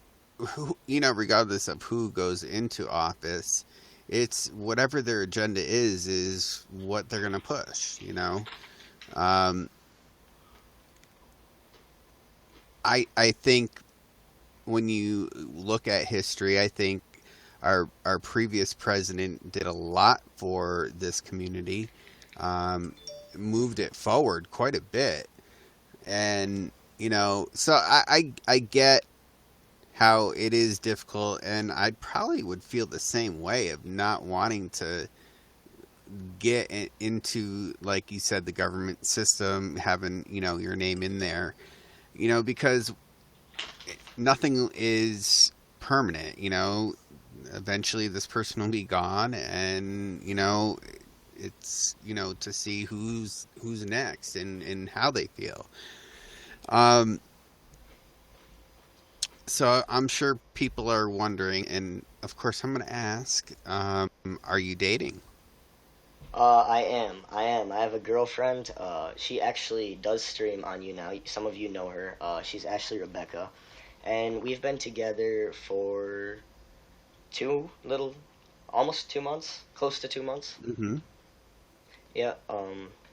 regardless of who goes into office, it's whatever their agenda is what they're going to push. Um, I think when you look at history, I think our previous president did a lot for this community, um, moved it forward quite a bit, and so I get how it is difficult, and I probably would feel the same way of not wanting to get into, like you said, the government system, having your name in there, because nothing is permanent. Eventually this person will be gone, and it's to see who's next and how they feel. um so I'm sure people are wondering, and of course I'm going to ask, are you dating? I am. I am. I have a girlfriend. She actually does stream on YouNow. Some of you know her. She's Ashley Rebecca, and we've been together for two little, almost 2 months, close to 2 months. Mm-hmm. Yeah.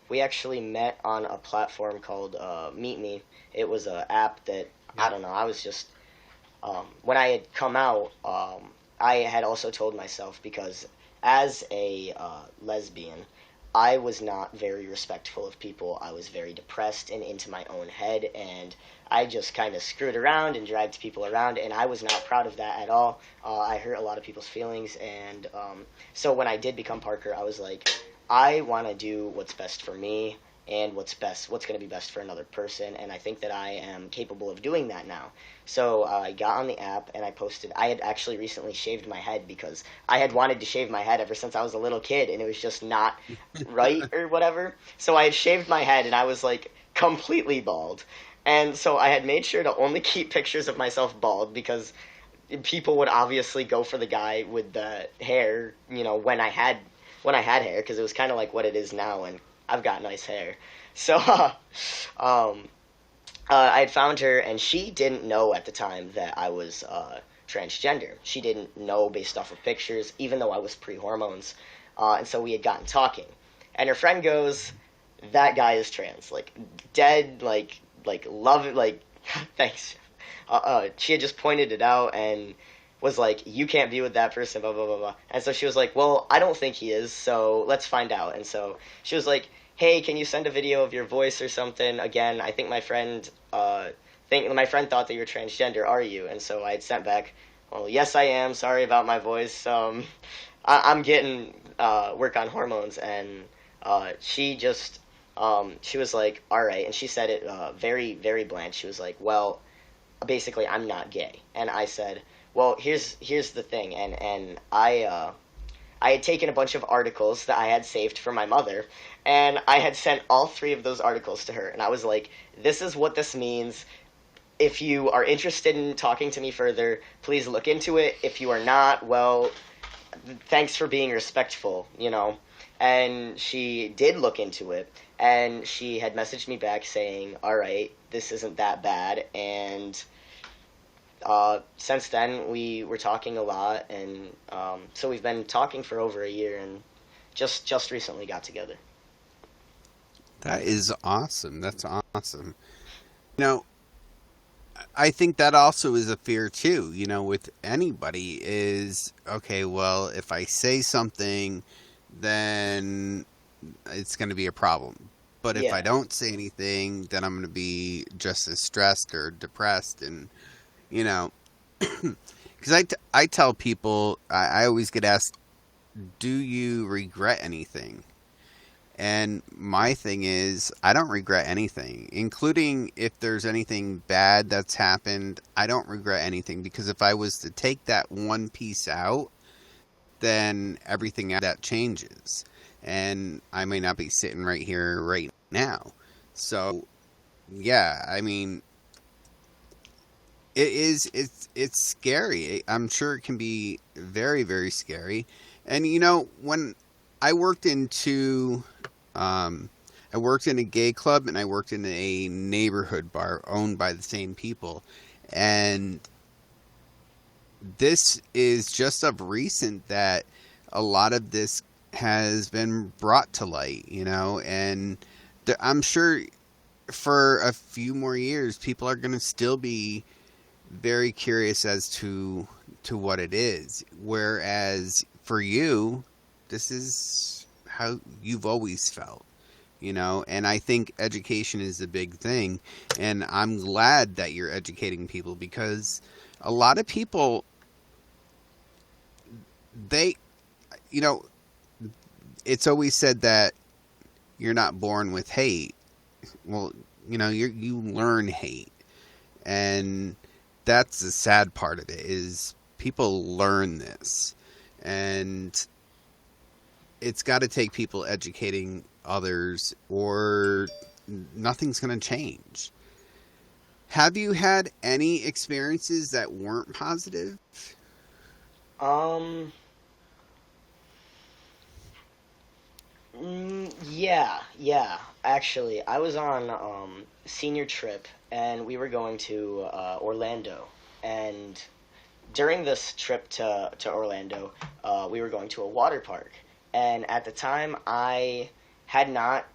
We actually met on a platform called Meet Me. It was an app that I don't know. I was just when I had come out, I had also told myself, because as a lesbian, I was not very respectful of people. I was very depressed and into my own head, and I just kind of screwed around and dragged people around, and I was not proud of that at all. I hurt a lot of people's feelings, and so when I did become Parker, I was like, I want to do what's best for me and what's going to be best for another person, and I think that I am capable of doing that now. So I got on the app and I posted. I had actually recently shaved my head because I had wanted to shave my head ever since I was a little kid, and it was just not right or whatever. So I had shaved my head and I was like completely bald. And so I had made sure to only keep pictures of myself bald, because people would obviously go for the guy with the hair, when I had hair, because it was kind of like what it is now, and I've got nice hair. So I had found her, and she didn't know at the time that I was transgender. She didn't know based off of pictures, even though I was pre-hormones. And so we had gotten talking. And her friend goes, that guy is trans. Like, dead, love it, thanks. She had just pointed it out and was like, you can't be with that person, blah, blah, blah, blah. And so she was like, well, I don't think he is, so let's find out. And so she was like, hey, can you send a video of your voice or something? Again, I think my friend thought that you're transgender. Are you? And so I had sent back, well, yes, I am. Sorry about my voice. I'm getting work on hormones. And she just, she was like, all right. And she said it very, very bland. She was like, well, basically, I'm not gay. And I said, well, here's the thing. And I had taken a bunch of articles that I had saved for my mother, and I had sent all 3 of those articles to her. And I was like, this is what this means. If you are interested in talking to me further, please look into it. If you are not, well, thanks for being respectful, And she did look into it, and she had messaged me back saying, all right, this isn't that bad. And since then, we were talking a lot, and so we've been talking for over a year, and just recently got together. That is awesome. That's awesome. I think that also is a fear too, with anybody is, okay, well, if I say something, then it's going to be a problem. But if I don't say anything, then I'm going to be just as stressed or depressed. And, because I tell people, I always get asked, do you regret anything? And my thing is, I don't regret anything, including if there's anything bad that's happened. I don't regret anything, because if I was to take that one piece out, then everything that changes. And I may not be sitting right here right now. So, yeah, I mean, it's scary. I'm sure it can be very, very scary. And, when I worked I worked in a gay club, and I worked in a neighborhood bar owned by the same people. And this is just of recent that a lot of this has been brought to light, and I'm sure for a few more years, people are going to still be very curious as to what it is. Whereas for you, this is how you've always felt, you know. And I think education is a big thing, and I'm glad that you're educating people, because a lot of people, they, you know, it's always said that you're not born with hate. Well, you know, you learn hate, and that's the sad part of it, is people learn this, and it's got to take people educating others, or nothing's going to change. Have you had any experiences that weren't positive? Um, yeah. Actually, I was on senior trip, and we were going to Orlando. And during this trip to Orlando, we were going to a water park. And at the time, I had not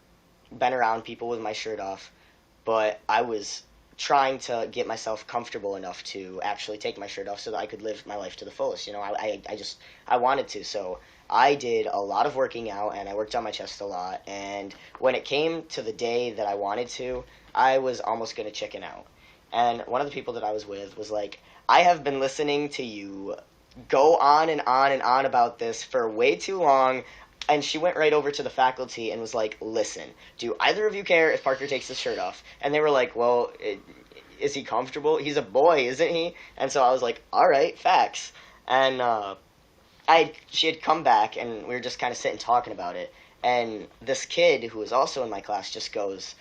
been around people with my shirt off, but I was trying to get myself comfortable enough to actually take my shirt off so that I could live my life to the fullest. You know, I just, I wanted to. So I did a lot of working out, and I worked on my chest a lot. And when it came to the day that I wanted to, I was almost going to chicken out. And one of the people that I was with was like, I have been listening to you go on and on and on about this for way too long. And she went right over to the faculty and was like, listen, do either of you care if Parker takes his shirt off? And they were like, well, is he comfortable? He's a boy, isn't he? And so I was like, all right, facts. And she had come back, and we were just kind of sitting talking about it. And this kid who was also in my class just goes,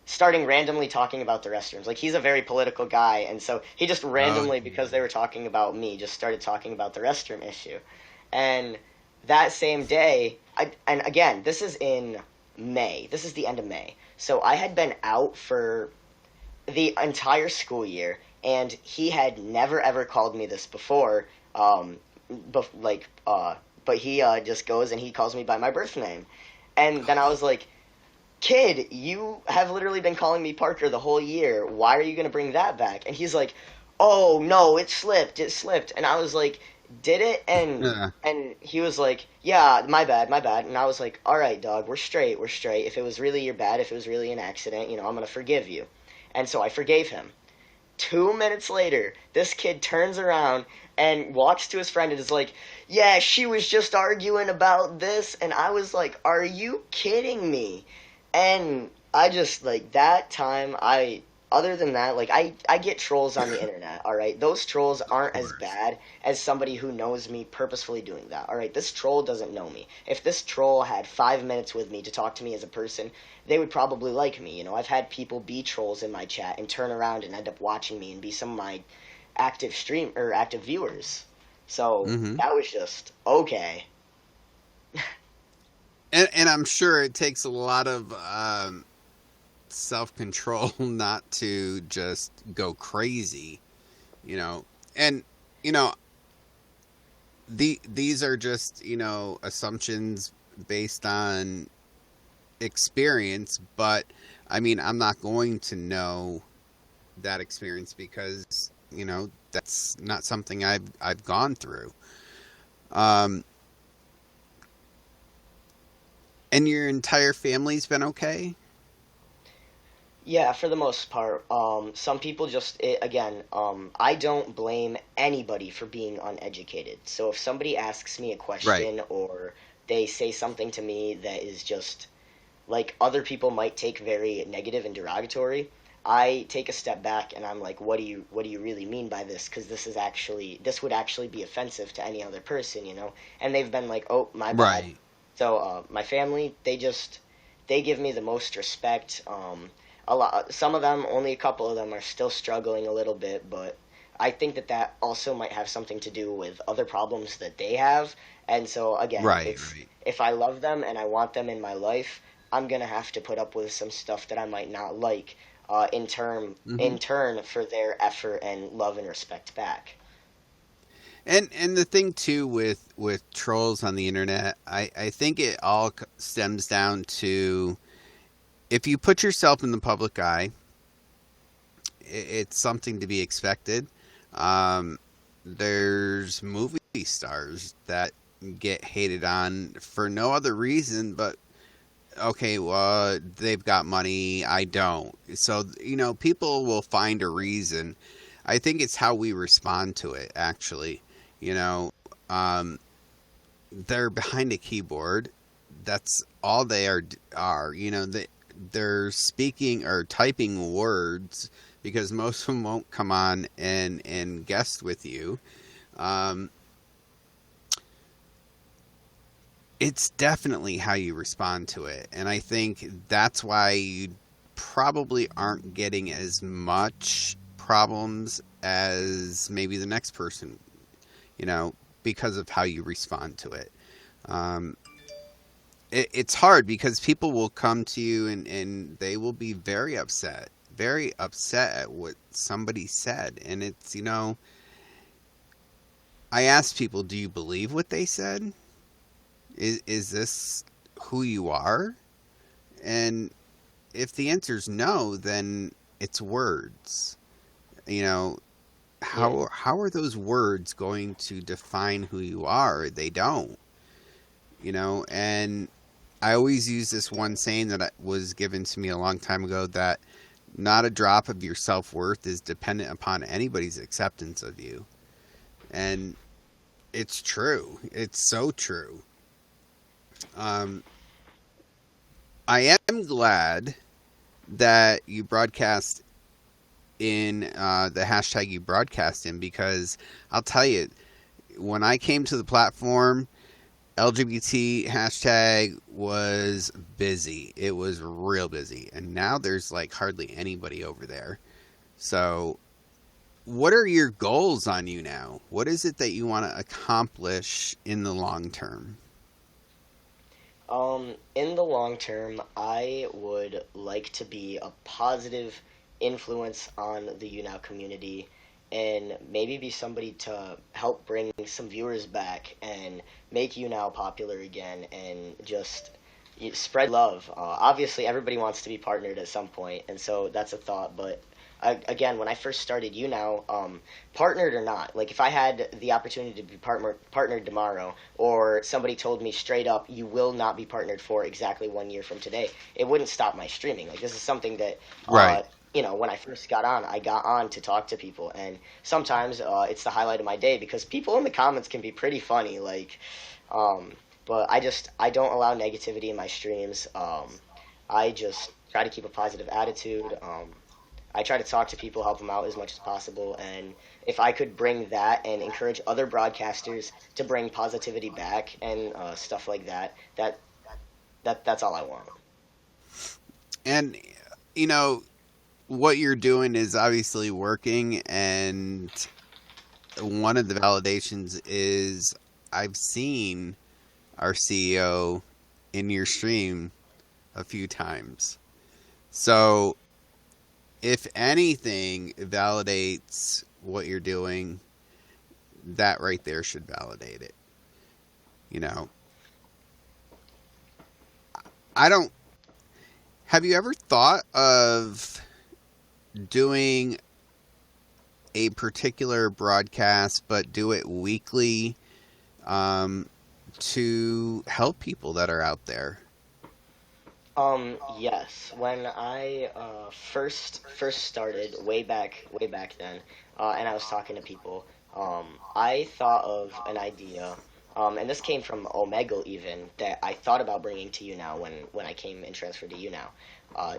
starting randomly talking about the restrooms. Like, he's a very political guy, and so he just randomly, because they were talking about me, just started talking about the restroom issue. And that same day, and again, this is in May. This is the end of May. So I had been out for the entire school year, and he had never ever called me this before. But he just goes and he calls me by my birth name, and then I was like, kid, you have literally been calling me Parker the whole year. Why are you going to bring that back? And he's like, oh, no, it slipped. And I was like, did it? And he was like, yeah, my bad. And I was like, all right, dog, we're straight. If it was really your bad, if it was really an accident, you know, I'm going to forgive you. And so I forgave him. 2 minutes later, this kid turns around and walks to his friend and is like, yeah, she was just arguing about this. And I was like, are you kidding me? And I just, like, that time, other than that, like, I get trolls on the internet, all right? Those trolls aren't as bad as somebody who knows me purposefully doing that, all right? This troll doesn't know me. If this troll had 5 minutes with me to talk to me as a person, they would probably like me, you know? I've had people be trolls in my chat and turn around and end up watching me and be some of my active viewers. So that was just, okay. And I'm sure it takes a lot of self-control not to just go crazy, you know. And, you know, these are just, you know, assumptions based on experience. But, I mean, I'm not going to know that experience because, you know, that's not something I've gone through. And your entire family's been okay? Yeah, for the most part. Some people just, I don't blame anybody for being uneducated. So if somebody asks me a question or they say something to me that is just, like, other people might take very negative and derogatory, I take a step back and I'm like, what do you really mean by this? Because this would actually be offensive to any other person, you know? And they've been like, oh, my bad. Right. So my family, they give me the most respect. Some of them, only a couple of them, are still struggling a little bit, but I think that also might have something to do with other problems that they have. And so again, if I love them and I want them in my life, I'm gonna have to put up with some stuff that I might not like, in turn for their effort and love and respect back. And the thing too with trolls on the internet, I think it all stems down to, if you put yourself in the public eye, it's something to be expected. Um, there's movie stars that get hated on for no other reason but okay, well, they've got money, I don't. So, people will find a reason. I think it's how we respond to it, actually. You know, um, they're behind a keyboard. That's all they are. They're speaking or typing words because most of them won't come on and guest with you. Um, it's definitely how you respond to it. And I think that's why you probably aren't getting as much problems as maybe the next person, you know, because of how you respond to it. Um, it's hard because people will come to you and they will be very upset at what somebody said. And it's, I ask people, do you believe what they said? Is this who you are? And if the answer is no, then it's words. You know, Yeah. how are those words going to define who you are? They don't. And I always use this one saying that was given to me a long time ago that not a drop of your self-worth is dependent upon anybody's acceptance of you. And it's true. It's so true. Um, I am glad that you broadcast in the hashtag you broadcast in because I'll tell you, when I came to the platform, LGBT hashtag was busy. It was real busy. And now there's like hardly anybody over there. So, what are your goals on YouNow? What is it that you want to accomplish in the long term? In the long term, I would like to be a positive influence on the YouNow community and maybe be somebody to help bring some viewers back and make YouNow popular again and just spread love. Obviously, everybody wants to be partnered at some point, and so that's a thought, but again, when I first started YouNow, partnered or not, like if I had the opportunity to be partnered tomorrow, or somebody told me straight up, you will not be partnered for exactly 1 year from today, it wouldn't stop my streaming. Like this is something that, Right. when I first got on, I got on to talk to people, and sometimes it's the highlight of my day because people in the comments can be pretty funny. Like, but I don't allow negativity in my streams. I just try to keep a positive attitude. I try to talk to people, help them out as much as possible, and if I could bring that and encourage other broadcasters to bring positivity back and stuff like that, that's all I want. And, you know, what you're doing is obviously working. And one of the validations is I've seen our CEO in your stream a few times. So, if anything validates what you're doing, that right there should validate it. You know, I don't. Have you ever thought of doing a particular broadcast, but do it weekly to help people that are out there? Yes. When I first started way back then, and I was talking to people, I thought of an idea, and this came from Omegle even that I thought about bringing to you now when I came and transferred to you now,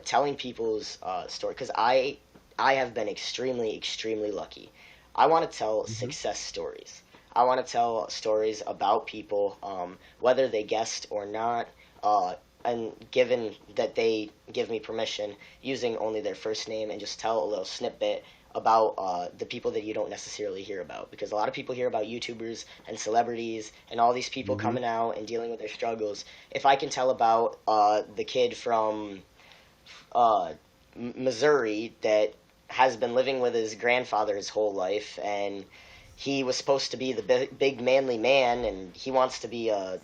telling people's story because I have been extremely lucky. I want to tell Hmm. success stories. I want to tell stories about people, whether they guessed or not. And given that they give me permission, using only their first name and just tell a little snippet about the people that you don't necessarily hear about. Because a lot of people hear about YouTubers and celebrities and all these people Hmm. coming out and dealing with their struggles. If I can tell about the kid from uh, Missouri that has been living with his grandfather his whole life, and he was supposed to be the big manly man, and he wants to be a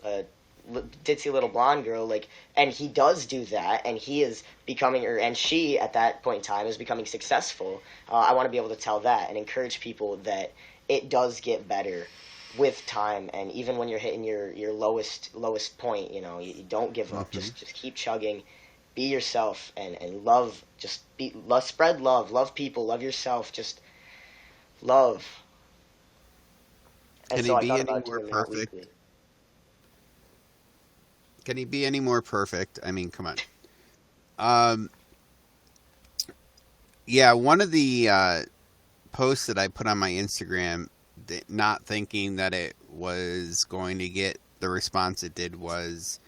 ditzy little blonde girl, like, and he does do that, and he is becoming, or and she at that point in time is becoming successful. I want to be able to tell that and encourage people that it does get better with time, and even when you're hitting your lowest point, you don't give up. Hmm. Just keep chugging, be yourself, and love. Just spread love people, love yourself, just love. And Can so he I be thought any about more doing that perfect? weekly. Can he be any more perfect? I mean, come on. Um, yeah, one of the posts that I put on my Instagram, not thinking that it was going to get the response it did, was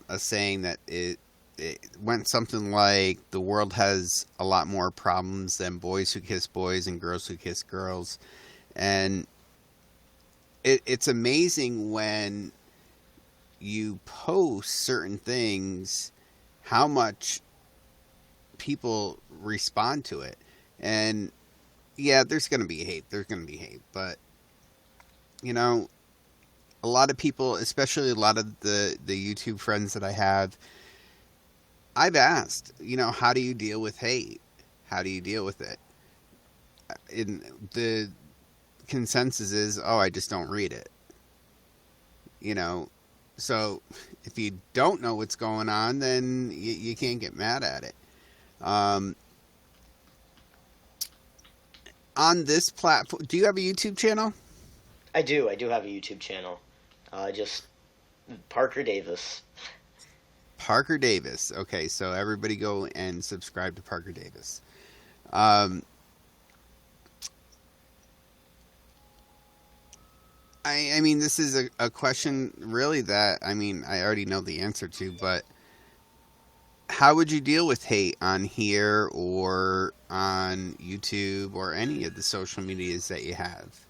a saying that it went something like, the world has a lot more problems than boys who kiss boys and girls who kiss girls. And it's amazing when you post certain things, how much people respond to it. And yeah, there's going to be hate. There's going to be hate. But, you know, a lot of people, especially a lot of the YouTube friends that I have, I've asked, how do you deal with hate? How do you deal with it? And the consensus is, oh, I just don't read it. You know, so if you don't know what's going on, then you can't get mad at it. Um, on this platform, do you have a YouTube channel? I do have a YouTube channel. Just Parker Davis. Parker Davis. Okay, so everybody go and subscribe to Parker Davis. Um, I mean, this is a question really that, I mean, I already know the answer to, but how would you deal with hate on here or on YouTube or any of the social medias that you have?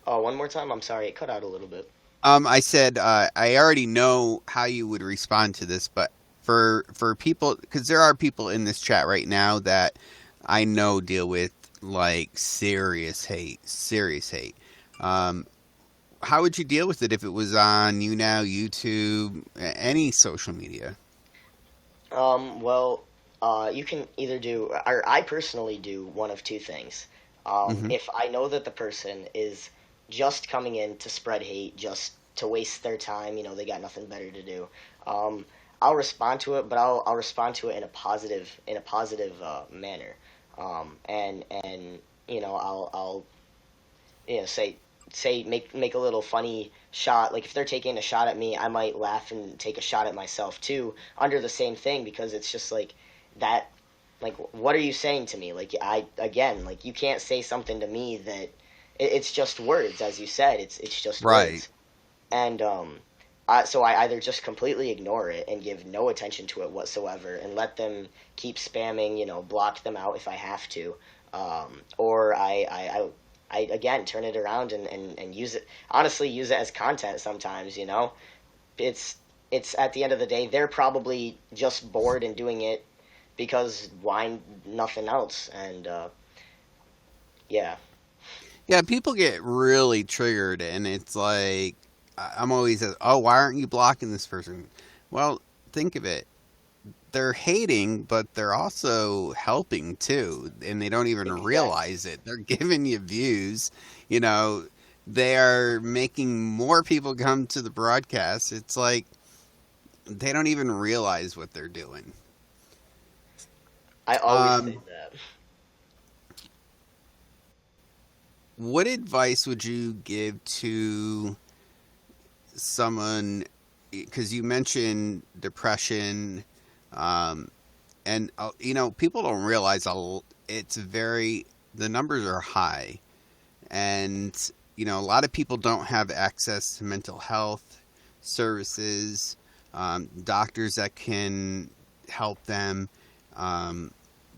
Oh, one more time. I'm sorry, it cut out a little bit. I said I already know how you would respond to this, but for people, because there are people in this chat right now that I know deal with like serious hate, serious hate. Um, how would you deal with it if it was on YouNow, YouTube, any social media? Well, you can either do, or I personally do one of two things. Hmm. If I know that the person is just coming in to spread hate, just to waste their time, they got nothing better to do. Um, I'll respond to it, but I'll respond to it in a positive manner. And I'll say make a little funny shot. Like if they're taking a shot at me, I might laugh and take a shot at myself too under the same thing, because it's just like that. Like, what are you saying to me? Like, like, you can't say something to me that it's just words, as you said. It's just Right. words. And so I either just completely ignore it and give no attention to it whatsoever and let them keep spamming, block them out if I have to, or I again turn it around and use it, honestly use it as content sometimes. It's it's at the end of the day, they're probably just bored and doing it because why nothing else. And yeah. Yeah, people get really triggered, and it's like I'm always, oh, why aren't you blocking this person? Well, think of it. They're hating, but they're also helping too, and they don't even Exactly. realize it. They're giving you views. You know, they are making more people come to the broadcast. It's like they don't even realize what they're doing. I always say Um, that. what advice would you give to someone? Because you mentioned depression, um, and people don't realize it's very, the numbers are high, and a lot of people don't have access to mental health services, doctors that can help them. um,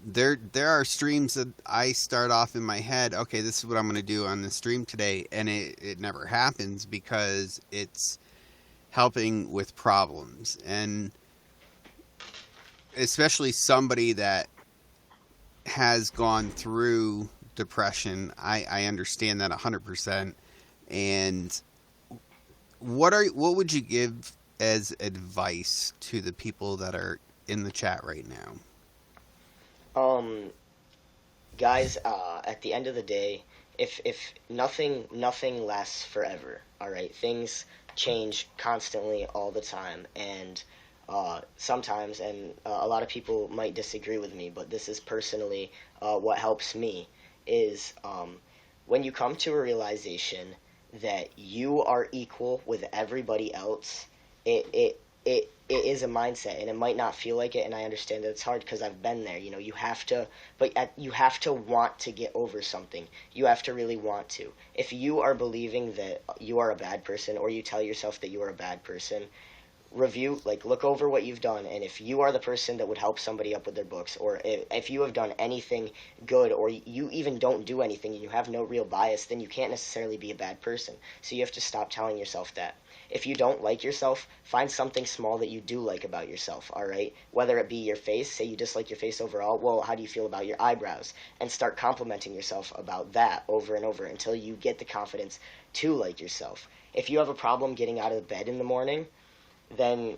there are streams that I start off in my head, okay, this is what I'm going to do on the stream today, and it never happens because it's helping with problems. And especially somebody that has gone through depression, I understand that 100%. And what would you give as advice to the people that are in the chat right now? Um, Guys, at the end of the day, if nothing lasts forever, all right? Things change constantly all the time, and sometimes, and a lot of people might disagree with me, but this is personally what helps me is when you come to a realization that you are equal with everybody else, it is a mindset, and it might not feel like it, and I understand that it's hard because I've been there. You know, you have to, you have to want to get over something. You have to really want to. If you are believing that you are a bad person, or you tell yourself that you are a bad person, review, like, look over what you've done, and if you are the person that would help somebody up with their books, or if you have done anything good, or you even don't do anything and you have no real bias, then you can't necessarily be a bad person. So you have to stop telling yourself that. If you don't like yourself, find something small that you do like about yourself, all right? Whether it be your face, say you dislike your face overall, well, how do you feel about your eyebrows? And start complimenting yourself about that over and over until you get the confidence to like yourself. If you have a problem getting out of bed in the morning, then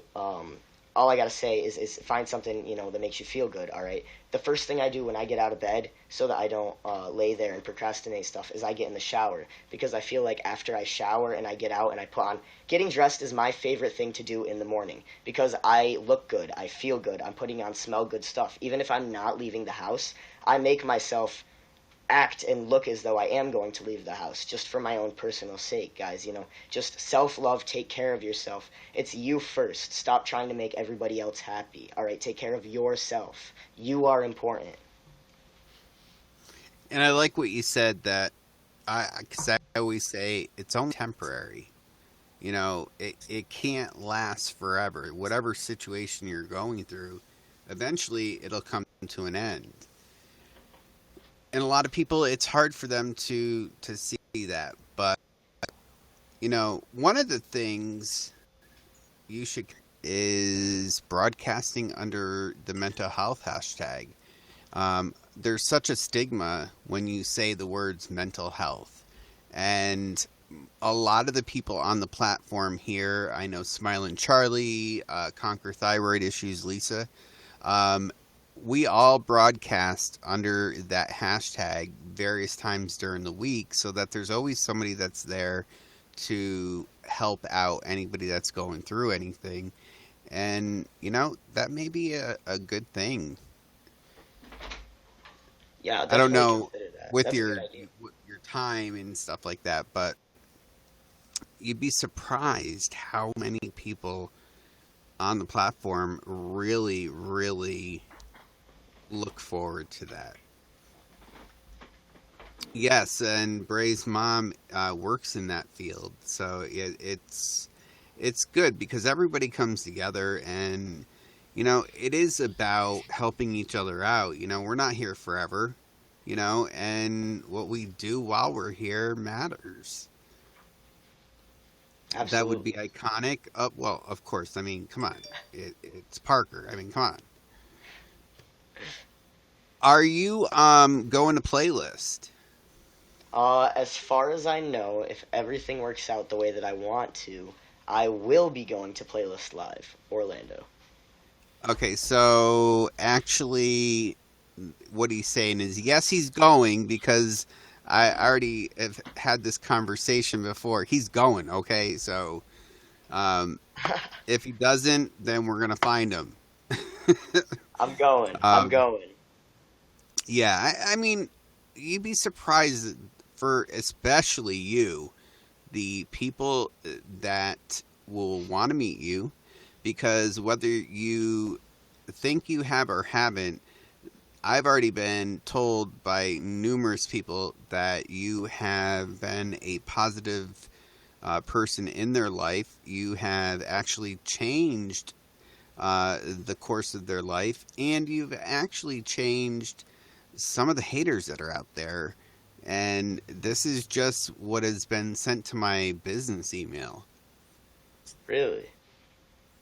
all I gotta say is find something, you know, that makes you feel good. All right. The first thing I do when I get out of bed, so that I don't lay there and procrastinate stuff, is I get in the shower, because I feel like after I shower and I get out and I put on, getting dressed is my favorite thing to do in the morning, because I look good, I feel good, I'm putting on smell good stuff. Even if I'm not leaving the house, I make myself act and look as though I am going to leave the house, just for my own personal sake, guys. You know, just self-love, take care of yourself. It's you first. Stop trying to make everybody else happy. All right, take care of yourself. You are important. And I like what you said, that because I always say it's only temporary. You know, it can't last forever. Whatever situation you're going through, eventually it'll come to an end. And a lot of people, it's hard for them to see that. But, you know, one of the things you should is broadcasting under the mental health hashtag. There's such a stigma when you say the words mental health. And a lot of the people on the platform here, I know Smiling Charlie, Conquer Thyroid Issues, Lisa, we all broadcast under that hashtag various times during the week, so that there's always somebody that's there to help out anybody that's going through anything. And, you know, that may be a good thing. Yeah, I don't definitely know consider that. with That's a your good idea. time and stuff like that, but you'd be surprised how many people on the platform really, really look forward to that. Yes, and Bray's mom works in that field, so it's good because everybody comes together, and you know, it is about helping each other out. You know, we're not here forever, you know, and what we do while we're here matters. That would be Absolutely. iconic. Well, of course. I mean, come on. It's Parker. I mean, come on. Are you going to playlist? As far as I know, if everything works out the way that I want to, I will be going to Playlist Live, Orlando. Okay, so actually, what he's saying is yes, he's going, because I already have had this conversation before. He's going, okay? So if he doesn't, then we're going to find him. I'm going. I'm um, going. yeah, I mean, you'd be surprised for especially you, the people that will want to meet you, because whether you think you have or haven't, I've already been told by numerous people that you have been a positive person in their life. You have actually changed the course of their life, and you've actually changed some of the haters that are out there. And this is just what has been sent to my business email. Really?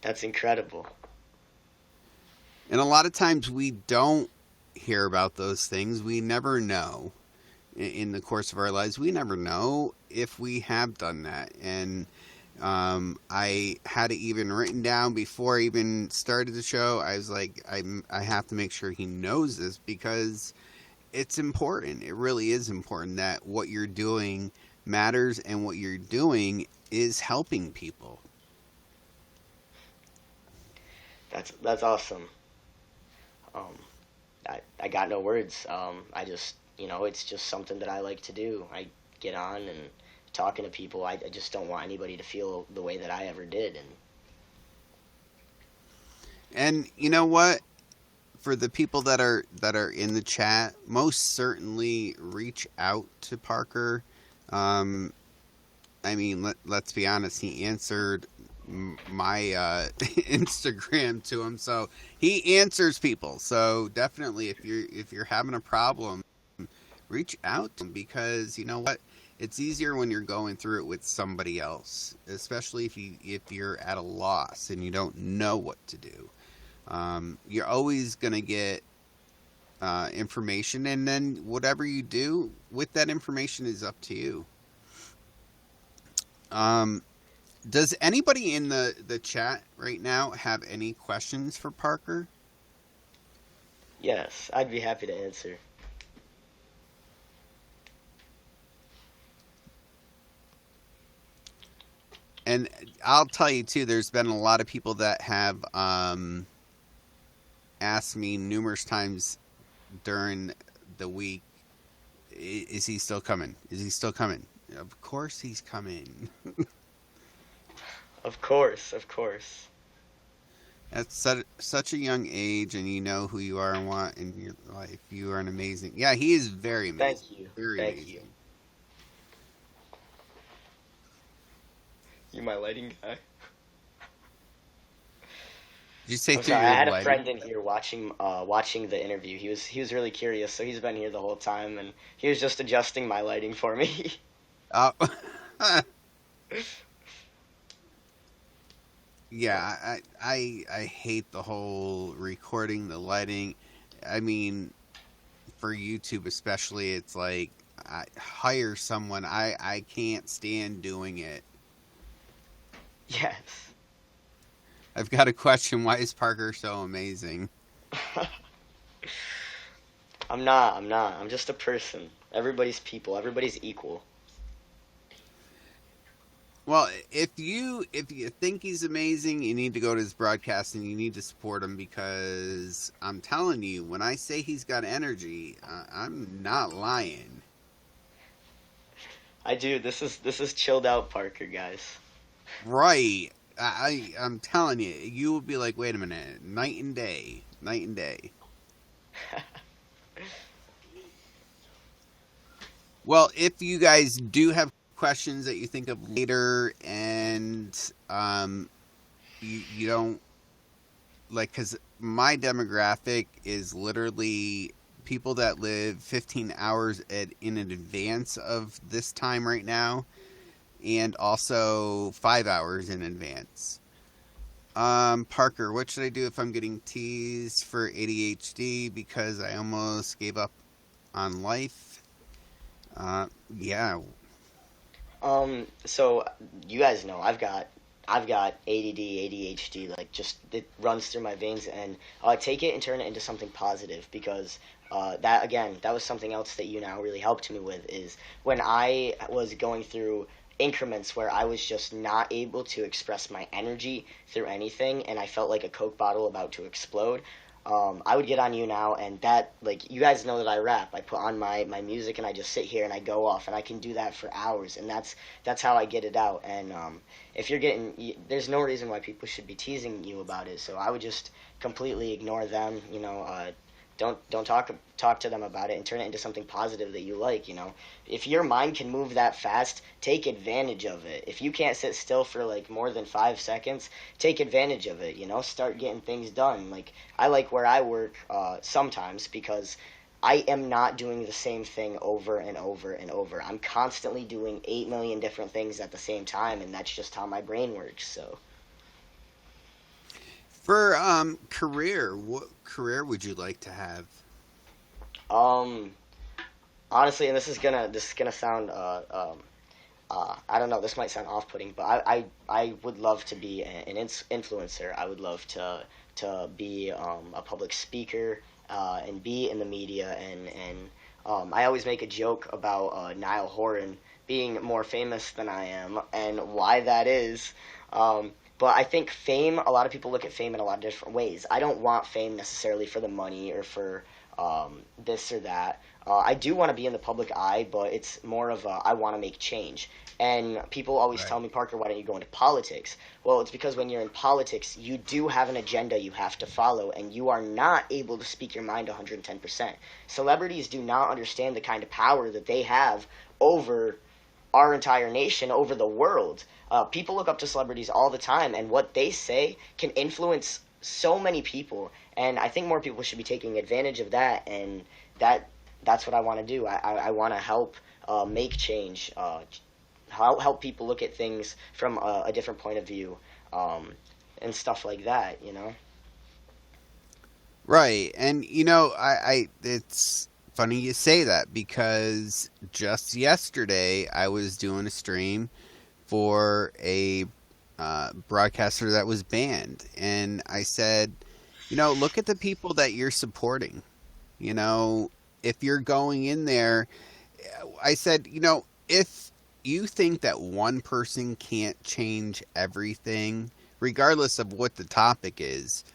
That's incredible. And a lot of times we don't hear about those things. We never know in the course of our lives. We never know if we have done that. And I had it even written down before I even started the show. I was like, I have to make sure he knows this because it's important. It really is important that what you're doing matters and what you're doing is helping people. That's awesome. Um, I got no words. I just, it's just something that I like to do. I get on and talking to people. I just don't want anybody to feel the way that I ever did. And you know what? For the people that are in the chat, most certainly reach out to Parker. I mean, let's be honest. He answered my Instagram to him, so he answers people. So definitely, if you're having a problem, reach out to him because you know what, it's easier when you're going through it with somebody else, especially if you're at a loss and you don't know what to do. You're always gonna get information, and then whatever you do with that information is up to you. Does anybody in the chat right now have any questions for Parker? Yes, I'd be happy to answer. And I'll tell you too, there's been a lot of people that have asked me numerous times during the week, is he still coming? Is he still coming? Of course he's coming. Of course, of course. At such a young age, and you know who you are and what in your life. You are an amazing. Yeah, he is very amazing. Thank you. Very Thank amazing. you. You my lighting guy? Did you say I'm through sorry, your I had a lighting? friend in here watching the interview. He was really curious, so he's been here the whole time, and he was just adjusting my lighting for me. Oh. Yeah, I hate the whole recording, the lighting. I mean, for YouTube especially, it's like I hire someone. I can't stand doing it. Yes. I've got a question. Why is Parker so amazing? I'm not. I'm just a person. Everybody's people. Everybody's equal. Well, if you think he's amazing, you need to go to his broadcast and you need to support him because I'm telling you, when I say he's got energy, I'm not lying. I do. This is chilled out Parker, guys. Right. I'm telling you, you will be like, wait a minute, night and day, night and day. Well, if you guys do have questions that you think of later and you don't like, because my demographic is literally people that live 15 hours in advance of this time right now, and also 5 hours in advance. Parker, what should I do if I'm getting teased for ADHD because I almost gave up on life? Yeah. So you guys know I've got ADD, ADHD, like just it runs through my veins, and take it and turn it into something positive because that was something else that YouNow really helped me with is when I was going through increments where I was just not able to express my energy through anything, and I felt like a Coke bottle about to explode. I would get on YouNow, and that, like, you guys know that I rap. I put on my music, and I just sit here and I go off, and I can do that for hours, and that's how I get it out. And if you're there's no reason why people should be teasing you about it. So I would just completely ignore them. Don't talk to them about it and turn it into something positive that you like. If your mind can move that fast, take advantage of it. If you can't sit still for like more than 5 seconds, take advantage of it. Start getting things done. Like, I like where I work sometimes because I am not doing the same thing over and over and over. I'm constantly doing 8 million different things at the same time, and that's just how my brain works. So For career, what career would you like to have? honestly, and this is gonna sound I don't know. This might sound off-putting, but I would love to be an influencer. I would love to be a public speaker and be in the media. And I always make a joke about Niall Horan being more famous than I am and why that is. But I think fame, a lot of people look at fame in a lot of different ways. I don't want fame necessarily for the money or for this or that. I do want to be in the public eye, but it's more of a I want to make change. And people always tell Right. me, Parker, why don't you go into politics? Well, it's because when you're in politics, you do have an agenda you have to follow, and you are not able to speak your mind 110%. Celebrities do not understand the kind of power that they have over our entire nation, over the world. People look up to celebrities all the time, and what they say can influence so many people. And I think more people should be taking advantage of that, and that's what I want to do. I want to help make change, help people look at things from a different point of view, and stuff like that. You know. Right. And I it's funny you say that because just yesterday I was doing a stream for a broadcaster that was banned, and I said, look at the people that you're supporting. You know, if you're going in there, I said, if you think that one person can't change everything, regardless of what the topic is,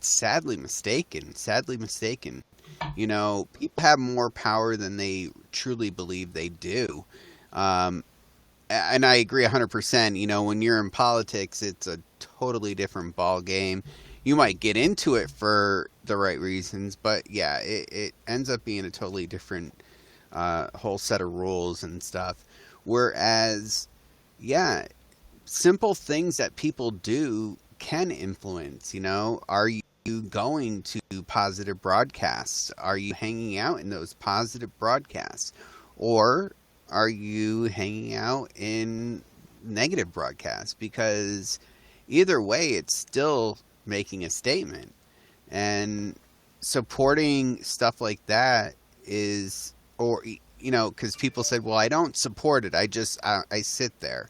sadly mistaken. Sadly mistaken. People have more power than they truly believe they do. Um, and I agree 100%. When you're in politics, it's a totally different ball game. You might get into it for the right reasons, but yeah, it ends up being a totally different whole set of rules and stuff. Whereas, yeah, simple things that people do can influence. Are you going to positive broadcasts? Are you hanging out in those positive broadcasts? Or are you hanging out in negative broadcasts? Because either way, it's still making a statement. And supporting stuff like that is, or, because people said, well, I don't support it. I sit there.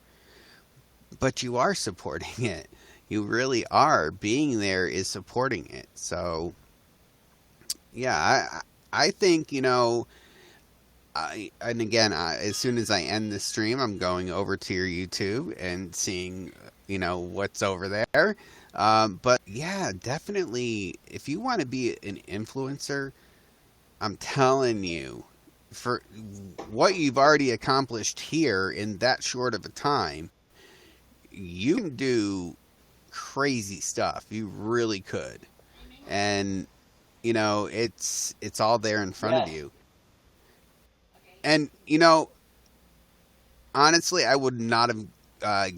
But you are supporting it. You really are. Being there is supporting it. So, yeah, I think, and again, as soon as I end the stream, I'm going over to your YouTube and seeing, what's over there. But yeah, definitely, if you want to be an influencer, I'm telling you, for what you've already accomplished here in that short of a time, you can do crazy stuff. You really could. And, it's all there in front of Yes. you. And, honestly, I would not have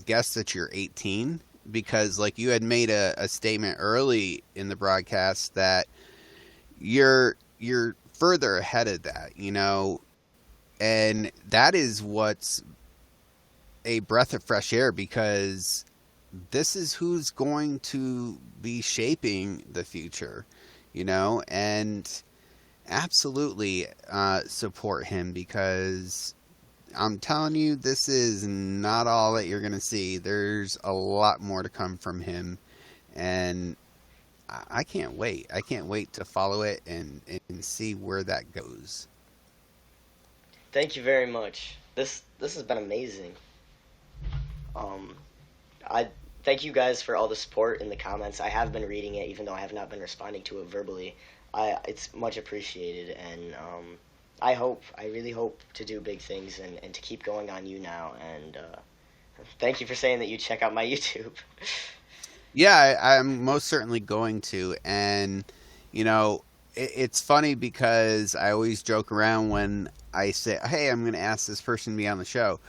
guessed that you're 18 because, like, you had made a statement early in the broadcast that you're further ahead of that, and that is what's a breath of fresh air because this is who's going to be shaping the future, and absolutely support him because I'm telling you, this is not all that you're going to see. There's a lot more to come from him, and I can't wait. I can't wait to follow it and see where that goes. Thank you very much. This has been amazing. Um, I thank you guys for all the support in the comments. I have been reading it, even though I have not been responding to it verbally. It's much appreciated, and I really hope to do big things and to keep going on YouNow. And thank you for saying that you check out my YouTube. Yeah, I'm most certainly going to. And, it's funny because I always joke around when I say, hey, I'm going to ask this person to be on the show.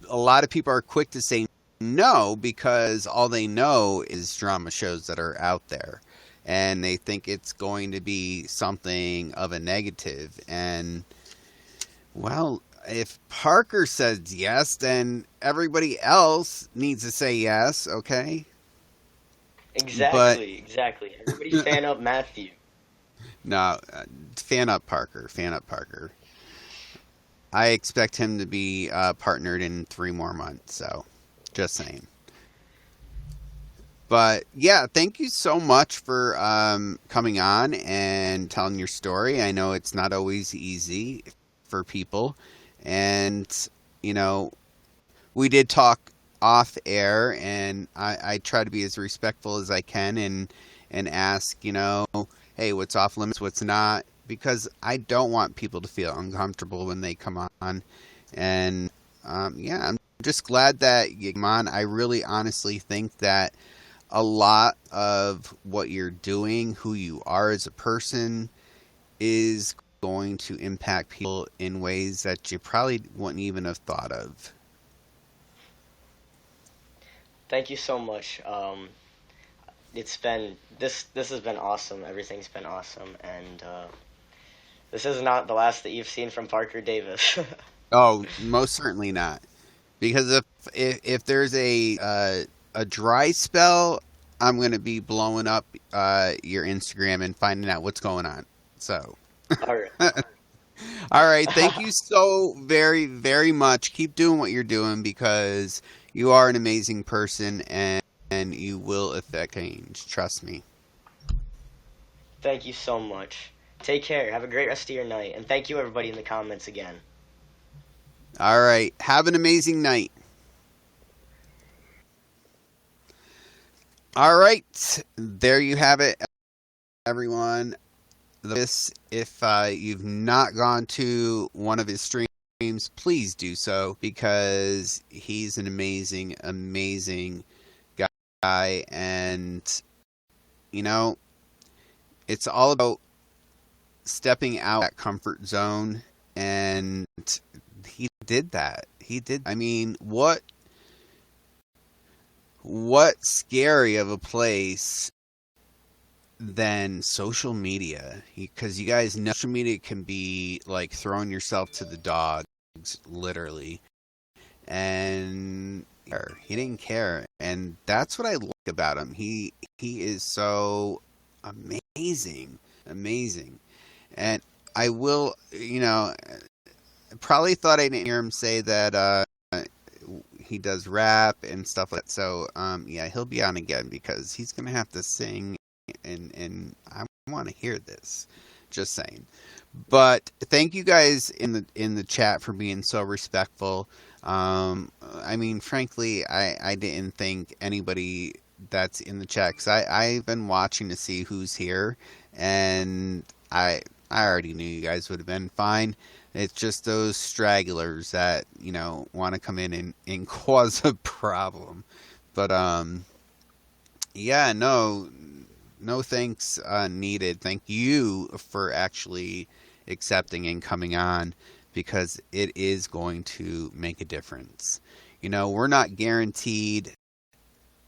A lot of people are quick to say no because all they know is drama shows that are out there. And they think it's going to be something of a negative. And, well, if Parker says yes, then everybody else needs to say yes, okay? But Exactly, exactly. Everybody fan up Matthew. no, fan up Parker, fan up Parker. I expect him to be partnered in 3 more months. So, just saying. But yeah, thank you so much for coming on and telling your story. I know it's not always easy for people, and you know, we did talk off air, and I try to be as respectful as I can and ask, hey, what's off limits, what's not, because I don't want people to feel uncomfortable when they come on. And yeah, I'm just glad that you come on. I really honestly think that a lot of what you're doing, who you are as a person, is going to impact people in ways that you probably wouldn't even have thought of. Thank you so much. It's been this has been awesome. Everything's been awesome, and this is not the last that you've seen from Parker Davis. Oh, most certainly not. Because if there's a dry spell, I'm going to be blowing up your Instagram and finding out what's going on. So, All right. all right. Thank you so very, very much. Keep doing what you're doing because you are an amazing person and you will affect change. Trust me. Thank you so much. Take care. Have a great rest of your night, and thank you everybody in the comments again. All right. Have an amazing night. All right. There you have it, everyone. This, if you've not gone to one of his streams, please do so because he's an amazing, amazing guy. And, it's all about stepping out that comfort zone. And he did that. I mean, what scary of a place than social media, because you guys know social media can be like throwing yourself to the dogs, literally. And he didn't care, and that's what I like about him. He is so amazing, and I will, probably thought I didn't hear him say that he does rap and stuff like that. So yeah, he'll be on again because he's gonna have to sing, and I want to hear this. Just saying. But thank you guys in the chat for being so respectful. I mean, frankly, I didn't think anybody that's in the chat, because I've been watching to see who's here, and I already knew you guys would have been fine. It's just those stragglers that, want to come in and cause a problem. But, yeah, no thanks needed. Thank you for actually accepting and coming on, because it is going to make a difference. We're not guaranteed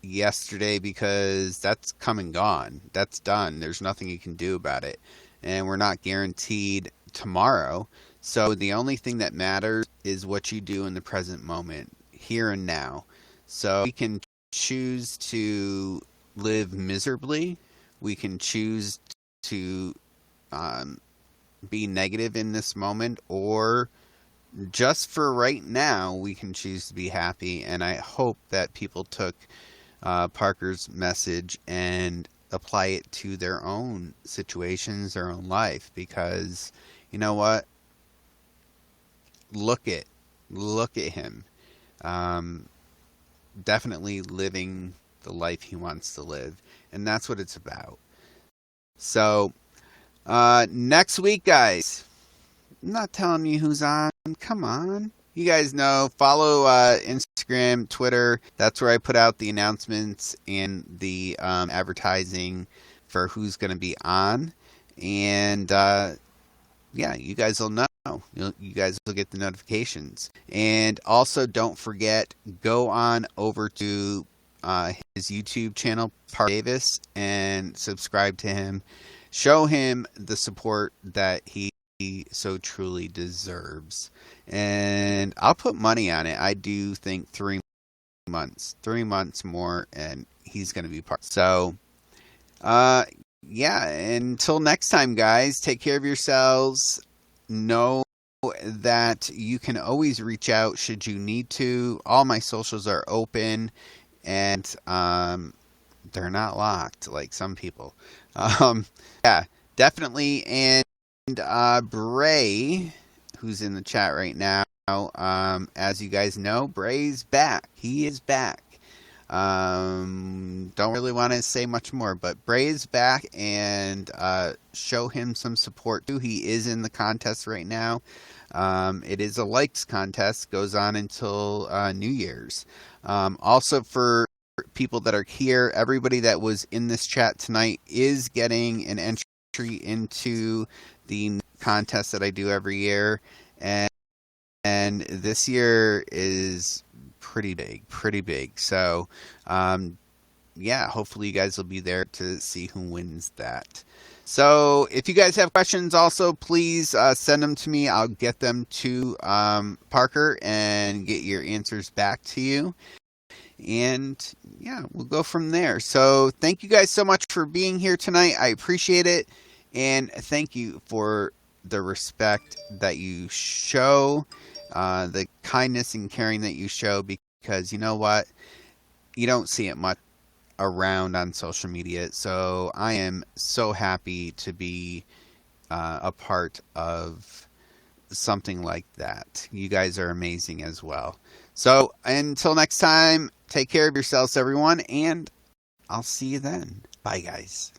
yesterday because that's come and gone. That's done. There's nothing you can do about it. And we're not guaranteed tomorrow. So the only thing that matters is what you do in the present moment, here and now. So we can choose to live miserably. We can choose to be negative in this moment, or just for right now, we can choose to be happy. And I hope that people took Parker's message and apply it to their own situations, their own life, because you know what? Look at him. Definitely living the life he wants to live, and that's what it's about. So next week, guys, I'm not telling you who's on. Come on, you guys know. Follow Instagram, Twitter. That's where I put out the announcements and the advertising for who's going to be on. And yeah, you guys will know. You guys will get the notifications. And also, don't forget, go on over to his YouTube channel, Park Davis, and subscribe to him. Show him the support that he so truly deserves. And I'll put money on it. I do think 3 months. 3 months more, and he's going to be part. So, yeah, until next time, guys, take care of yourselves. Know that you can always reach out should you need to. All my socials are open, and they're not locked like some people. Yeah, definitely. And Bray, who's in the chat right now, as you guys know, Bray's back. He is back. Don't really want to say much more, but Bray is back, and show him some support too. He is in the contest right now. It is a likes contest, goes on until New Year's. Also, for people that are here, everybody that was in this chat tonight is getting an entry into the contest that I do every year, and this year is pretty big. So, yeah, hopefully you guys will be there to see who wins that. So if you guys have questions also, please send them to me. I'll get them to Parker and get your answers back to you. And yeah, we'll go from there. So thank you guys so much for being here tonight. I appreciate it. And thank you for the respect that you show, the kindness and caring that you show, because you know what? You don't see it much around on social media. So I am so happy to be a part of something like that. You guys are amazing as well. So until next time, take care of yourselves, everyone, and I'll see you then. Bye, guys.